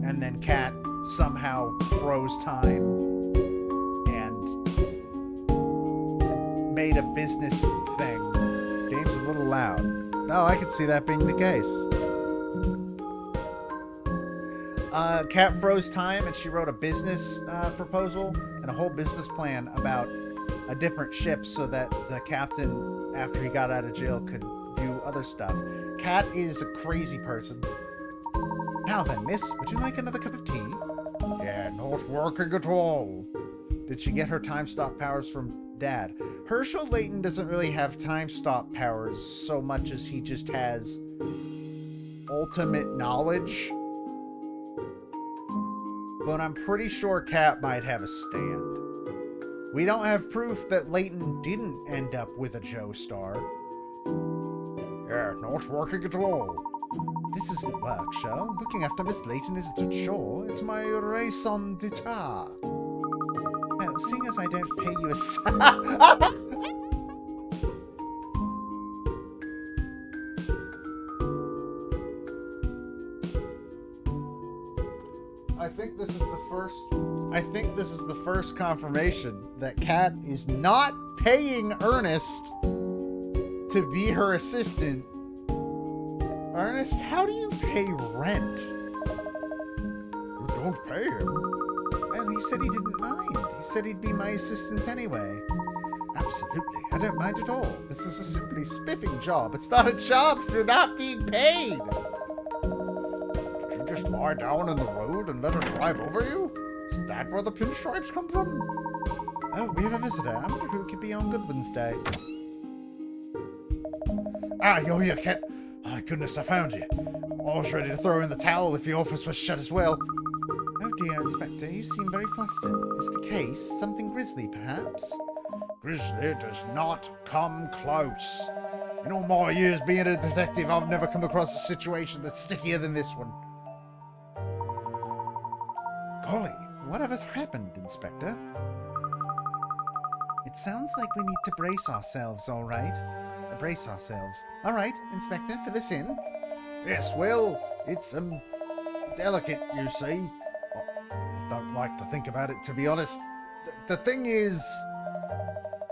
And then Kat somehow froze time and made a business thing. Game's a little loud. Oh, I could see that being the case. Kat froze time and she wrote a business proposal and a whole business plan about a different ship so that the captain, after he got out of jail, could do other stuff. Kat is a crazy person. Now then, miss, would you like another cup of tea? Yeah, not working at all. Did she get her time stop powers from Dad? Herschel Layton doesn't really have time stop powers so much as he just has ultimate knowledge. But I'm pretty sure Kat might have a stand. We don't have proof that Layton didn't end up with a Joe Star. Yeah, not working at all. This isn't work, Shell. Looking after Miss Layton isn't a chore. It's my raison d'etre. Well, seeing as I don't pay you a I think this is the first confirmation that Kat is not paying Ernest to be her assistant. Ernest, how do you pay rent? You don't pay him. Well, he said he didn't mind. He said he'd be my assistant anyway. Absolutely, I don't mind at all. This is a simply spiffing job. It's not a job if you're not being paid. Did you just lie down in the road and let her drive over you? Is that where the pinstripes come from? Oh, we have a visitor. I wonder who it could be on Goodwin's Day. Ah, you're here, Kat. Oh, goodness, I found you. I was ready to throw in the towel if the office was shut as well. Oh dear, Inspector, you seem very flustered. Is the case something grisly, perhaps? Grizzly does not come close. In all my years being a detective, I've never come across a situation that's stickier than this one. Golly, whatever's happened, Inspector? It sounds like we need to brace ourselves, all right? Brace ourselves. All right, Inspector, fill this in. Yes, well, it's, delicate, you see. I don't like to think about it, to be honest. The thing is,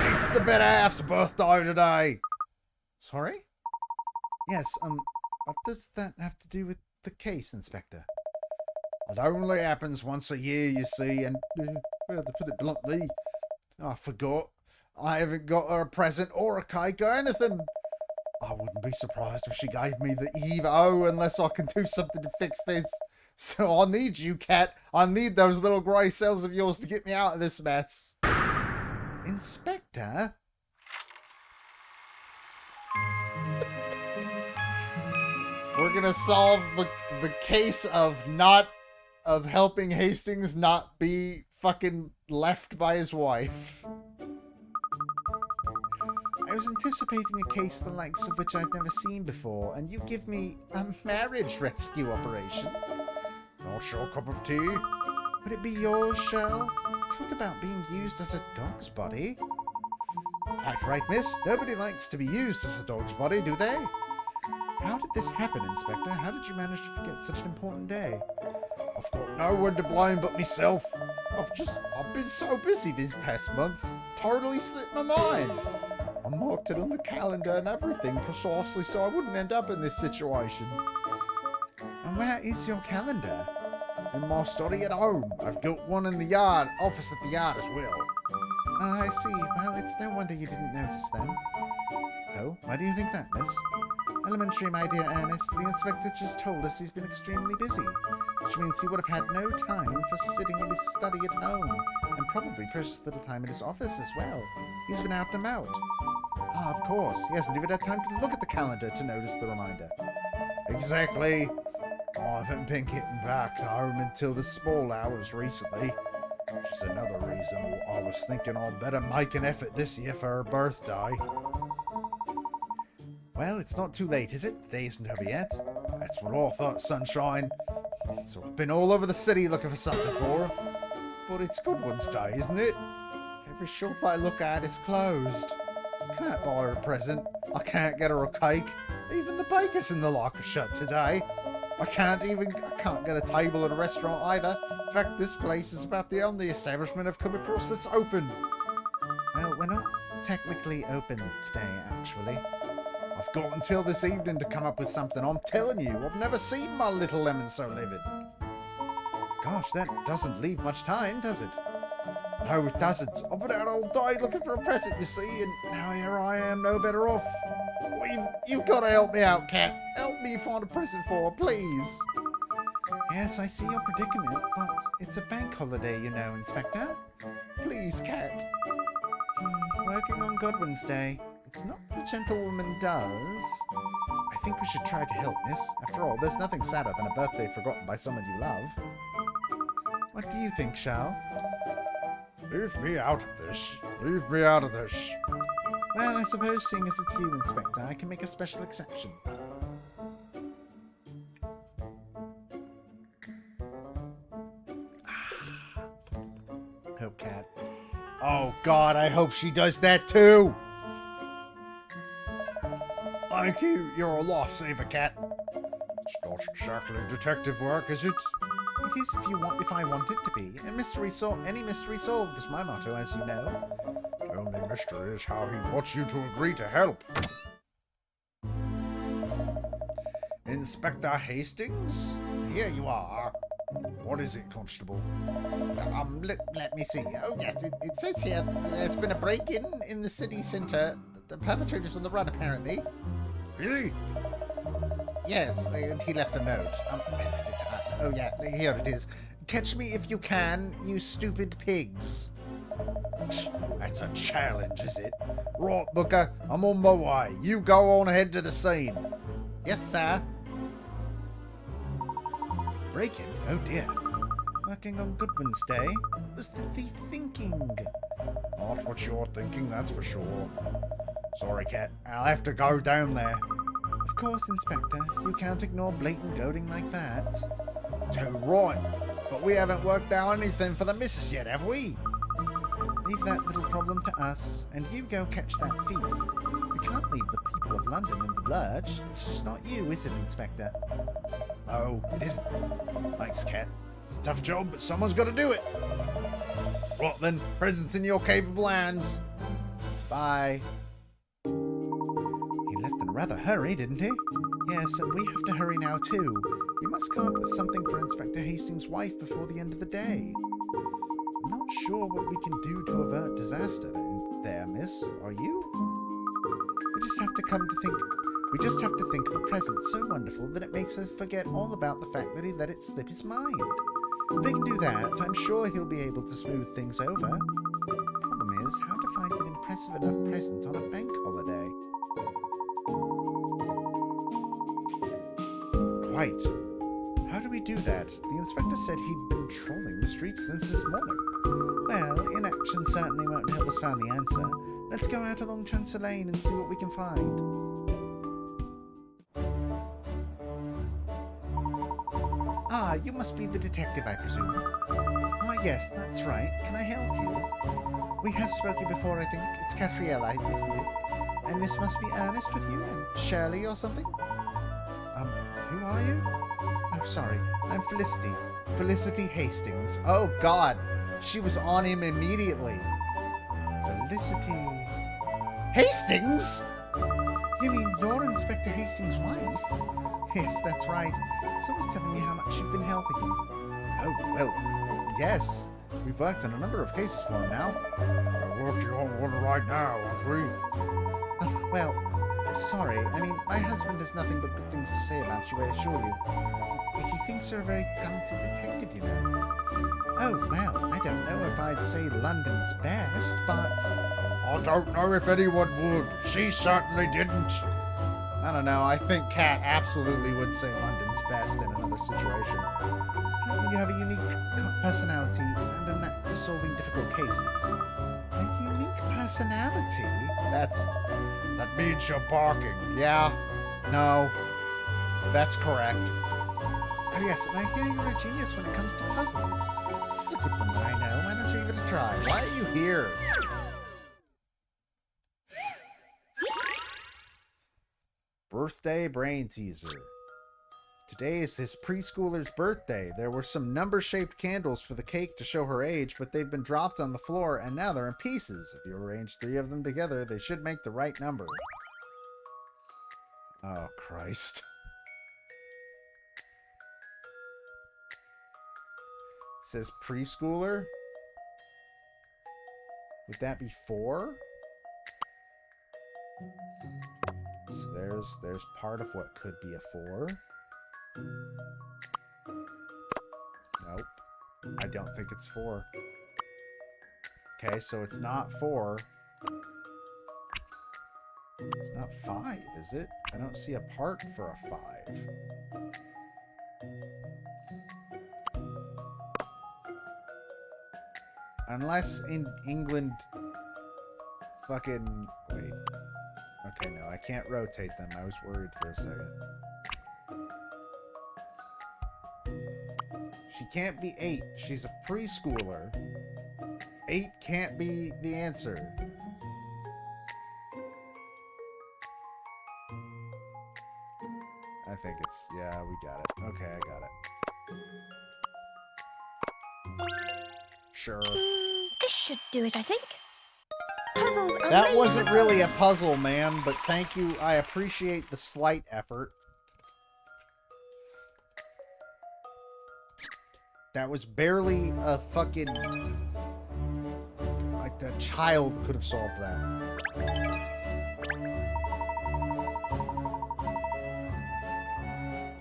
it's the better half's birthday today. Sorry? Yes, what does that have to do with the case, Inspector? It only happens once a year, you see, and, well, to put it bluntly, I forgot. I haven't got her a present or a cake or anything. I wouldn't be surprised if she gave me the Evo unless I can do something to fix this. So I need you, Cat. I need those little grey cells of yours to get me out of this mess. Inspector? We're gonna solve the case of helping Hastings not be fucking left by his wife. I was anticipating a case the likes of which I've never seen before, and you give me a marriage rescue operation. Not your cup of tea? Would it be yours, Shell? Talk about being used as a dog's body. Quite right, miss. Nobody likes to be used as a dog's body, do they? How did this happen, Inspector? How did you manage to forget such an important day? I've got no one to blame but myself. I've been so busy these past months. Totally slipped my mind. I marked it on the calendar and everything precisely so I wouldn't end up in this situation. And where is your calendar? In my study at home. I've got one in the yard, office at the yard as well. I see. Well, it's no wonder you didn't notice then. Oh, why do you think that, miss? Elementary, my dear Ernest. The inspector just told us he's been extremely busy, which means he would have had no time for sitting in his study at home, and probably precious little time in his office as well. He's been out and about. Ah, of course. He hasn't even had time to look at the calendar to notice the reminder. Exactly. I haven't been getting back home until the small hours recently, which is another reason I was thinking I'd better make an effort this year for her birthday. Well, it's not too late, is it? The day isn't over yet. That's what I thought, sunshine. So I've been all over the city looking for something for her. But it's Good One's Day, isn't it? Every shop I look at is closed. I can't buy her a present. I can't get her a cake. Even the bakers in the like are shut today. I can't get a table at a restaurant either. In fact, this place is about the only establishment I've come across that's open. Well, we're not technically open today, actually. I've got until this evening to come up with something. I'm telling you, I've never seen my little lemon so livid. Gosh, that doesn't leave much time, does it? No, it doesn't. I've been out all day looking for a present, you see, and now here I am, no better off. You've got to help me out, Cat. Help me find a present for her, please. Yes, I see your predicament, but it's a bank holiday, you know, Inspector. Please, Cat. Working on Godwin's Day. It's not what a gentlewoman does. I think we should try to help, miss. After all, there's nothing sadder than a birthday forgotten by someone you love. What do you think, Shal? Leave me out of this. Leave me out of this. Well, I suppose seeing as it's you, Inspector, I can make a special exception. Oh, Cat. Oh, God, I hope she does that, too. Thank you. You're a lifesaver, Cat. It's not exactly detective work, is it? It is if I want it to be. Any mystery solved is my motto, as you know. The only mystery is how he wants you to agree to help. Inspector Hastings? Here you are. What is it, Constable? Let me see. Oh, yes, it says here there's been a break-in in the city centre. The perpetrator's on the run, apparently. Really? Yes, and he left a note. Where is it? Oh, yeah, here it is. Catch me if you can, you stupid pigs. That's a challenge, is it? Right, Booker, I'm on my way. You go on ahead to the scene. Yes, sir. Break-in? Oh, dear. Working on Goodwin's Day? What was the thief thinking? Not what you're thinking, that's for sure. Sorry, Cat. I'll have to go down there. Of course, Inspector. You can't ignore blatant goading like that. Too right. But we haven't worked out anything for the missus yet, have we? Leave that little problem to us, and you go catch that thief. We can't leave the people of London in the lurch. It's just not you, is it, Inspector? No, it isn't. Thanks, Cat. It's a tough job, but someone's got to do it. Right then, presents in your capable hands. Bye. He left in a rather hurry, didn't he? Yes, and we have to hurry now too. We must come up with something for Inspector Hastings' wife before the end of the day. I'm not sure what we can do to avert disaster there, miss. Are you? We just have to think of a present so wonderful that it makes us forget all about the fact that he let it slip his mind. If they can do that, I'm sure he'll be able to smooth things over. Problem is, how to find an impressive enough present on a bank holiday. Quite. How do we do that? The inspector said he'd been trolling the streets since this morning. Well, inaction certainly won't help us find the answer. Let's go out along Chancellor Lane and see what we can find. Ah, you must be the detective, I presume. Why, yes, that's right. Can I help you? We have spoken before, I think. It's Katrielle, isn't it? And this must be Ernest with you, and Shirley or something? Who are you? Oh, sorry. I'm Felicity. Felicity Hastings. Oh, God. She was on him immediately. Felicity... Hastings? You mean you're Inspector Hastings' wife? Yes, that's right. Someone's telling me how much you've been helping him. Oh, well, yes. We've worked on a number of cases for him now. We're working on one right now, aren't we? Well, sorry. I mean, my husband has nothing but good things to say about you, I assure you. He thinks you're a very talented detective, you know. Oh, well, I don't know if I'd say London's best, but... I don't know if anyone would. She certainly didn't. I don't know. I think Kat absolutely would say London's best in another situation. You have a unique personality and a knack for solving difficult cases. A unique personality? That means you're barking. Yeah. No. That's correct. Oh yes, and I hear you're a genius when it comes to puzzles. This is a good one that I know. Why don't you give it a try? Why are you here? Birthday brain teaser. Today is this preschooler's birthday. There were some number-shaped candles for the cake to show her age, but they've been dropped on the floor and now they're in pieces. If you arrange 3 of them together, they should make the right number. Oh, Christ. It says preschooler? Would that be 4? So there's part of what could be a 4. Nope. I don't think it's 4. Okay, so it's not 4. It's not 5, is it? I don't see a part for a 5. Unless in England... Fucking... Wait. Okay, no, I can't rotate them. I was worried for a second. She can't be 8. She's a preschooler. 8 can't be the answer. I think it's... Yeah, we got it. Okay, I got it. Sure. This should do it, I think. Puzzles are That really wasn't puzzles. really a puzzle, ma'am, but thank you. I appreciate the slight effort. That was barely a fucking... Like, a child could have solved that.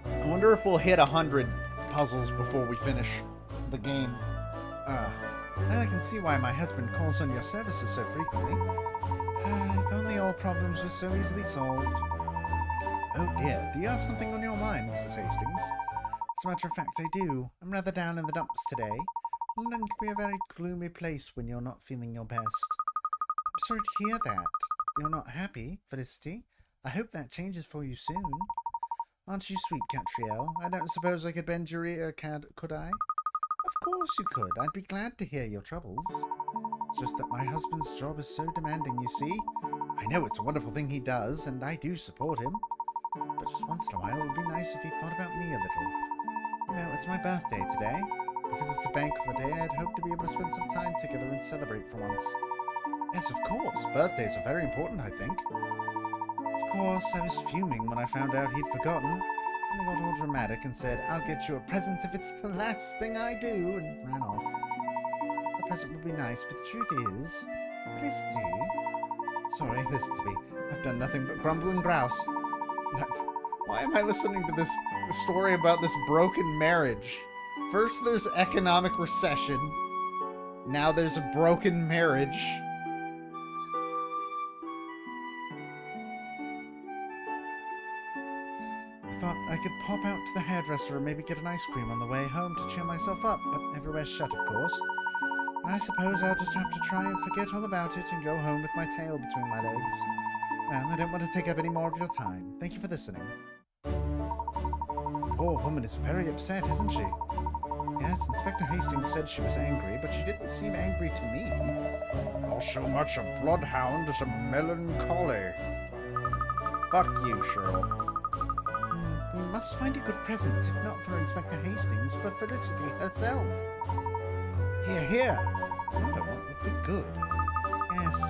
I wonder if we'll hit 100 puzzles before we finish the game. I can see why my husband calls on your services so frequently. If only all problems were so easily solved. Oh dear, do you have something on your mind, Mrs. Hastings? As a matter of fact, I do. I'm rather down in the dumps today. London can be a very gloomy place when you're not feeling your best. I'm sorry to hear that. You're not happy, Felicity. I hope that changes for you soon. Aren't you sweet, Katrielle? I don't suppose I could bend your ear, could I? Of course you could. I'd be glad to hear your troubles. It's just that my husband's job is so demanding, you see. I know it's a wonderful thing he does, and I do support him. But just once in a while, it would be nice if he thought about me a little. You know, it's my birthday today. Because it's a bank holiday, I'd hope to be able to spend some time together and celebrate for once. Yes, of course. Birthdays are very important, I think. Of course, I was fuming when I found out he'd forgotten. And I got all dramatic and said, I'll get you a present if it's the last thing I do, and ran off. The present would be nice, but the truth is... Felicity... Sorry, I've done nothing but grumble and grouse. Why am I listening to this story about this broken marriage? First there's economic recession. Now there's a broken marriage. I thought I could pop out to the hairdresser and maybe get an ice cream on the way home to cheer myself up, but everywhere's shut, of course. I suppose I'll just have to try and forget all about it and go home with my tail between my legs. Well, I don't want to take up any more of your time. Thank you for listening. The poor woman is very upset, isn't she? Yes, Inspector Hastings said she was angry, but she didn't seem angry to me. Not so much a bloodhound as a melancholy. Fuck you, Cheryl. We must find a good present, if not for Inspector Hastings, for Felicity herself. Here. I wonder what would be good. Yes,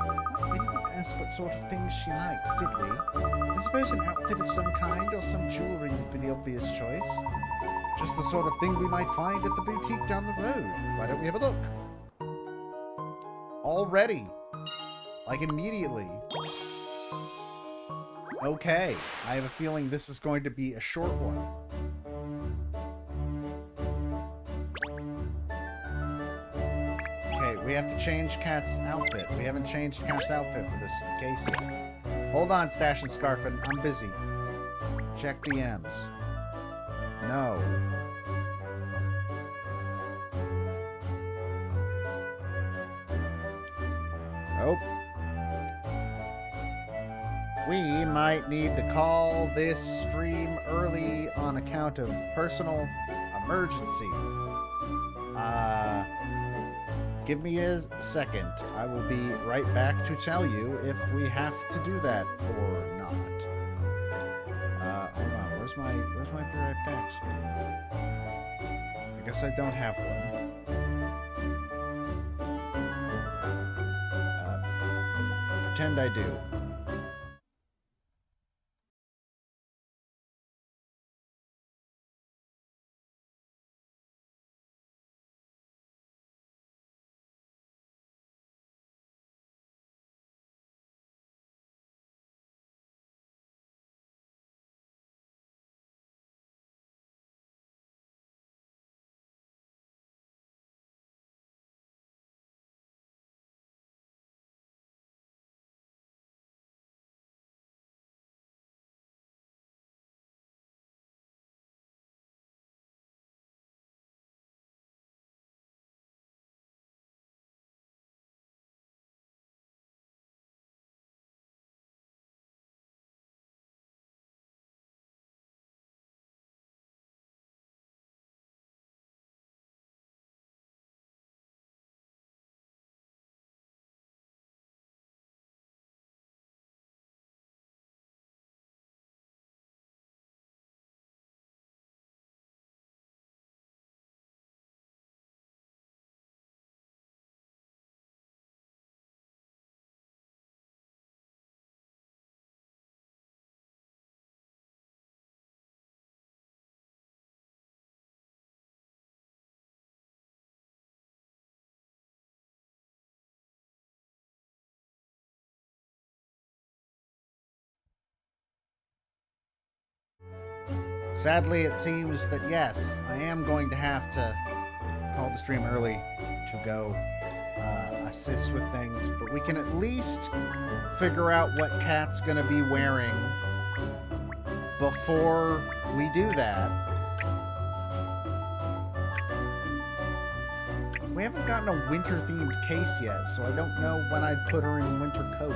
we didn't ask what sort of things she likes, did we? I suppose an outfit of some kind or some jewellery would be the obvious choice. Just the sort of thing we might find at the boutique down the road. Why don't we have a look? Already. Like immediately. Okay, I have a feeling this is going to be a short one. Okay, we have to change Kat's outfit. We haven't changed Kat's outfit for this case yet. Hold on, Stash and Scarfin. I'm busy. Check DMs. No. Nope. We might need to call this stream early on account of personal emergency. Give me a second. I will be right back to tell you if we have to do that or not. Hold on. Where's my be right back? I guess I don't have one. Pretend I do. Sadly, it seems that yes, I am going to have to call the stream early to go assist with things, but we can at least figure out what Kat's gonna be wearing before we do that. We haven't gotten a winter-themed case yet, so I don't know when I'd put her in a winter coat.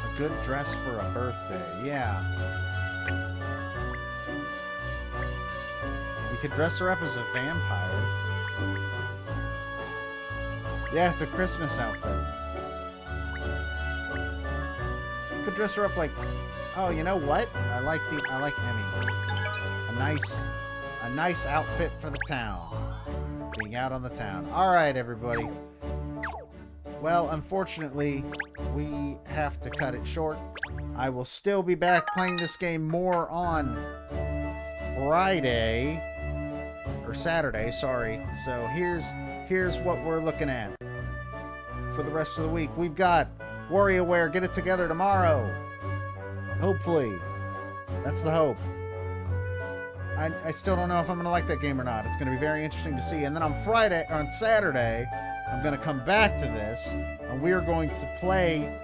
A good dress for a birthday, yeah. We could dress her up as a vampire. Yeah, it's a Christmas outfit. Could dress her up like, oh, you know what? I like Emmy. A nice outfit for the town. Being out on the town. All right, everybody. Well, unfortunately, we have to cut it short. I will still be back playing this game more on Friday or Saturday, sorry. So here's what we're looking at for the rest of the week. We've got WarioWare Get It Together tomorrow. Hopefully. That's the hope. I still don't know if I'm going to like that game or not. It's going to be very interesting to see. And then on Saturday, I'm going to come back to this, and we're going to play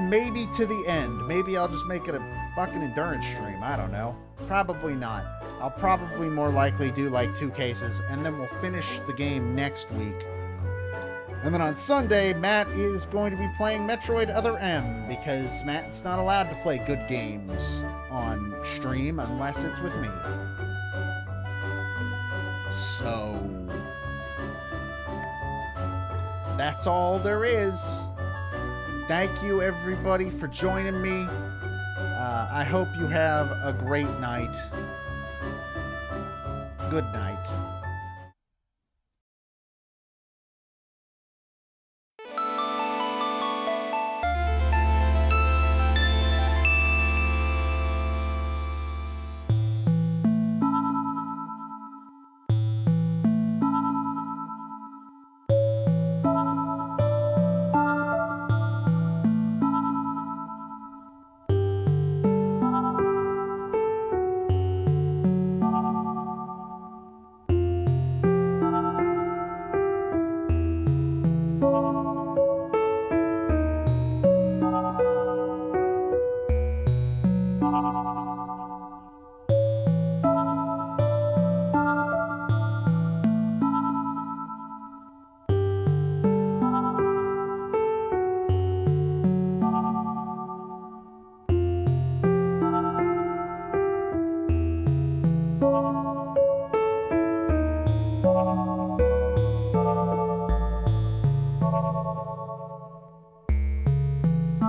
maybe to the end. Maybe I'll just make it a fucking endurance stream. I don't know. Probably not. I'll probably more likely do like 2 cases, and then we'll finish the game next week. And then on Sunday, Matt is going to be playing Metroid Other M, because Matt's not allowed to play good games on stream unless it's with me. So that's all there is. Thank you, everybody, for joining me. I hope you have a great night. Good night.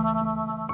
Thank you.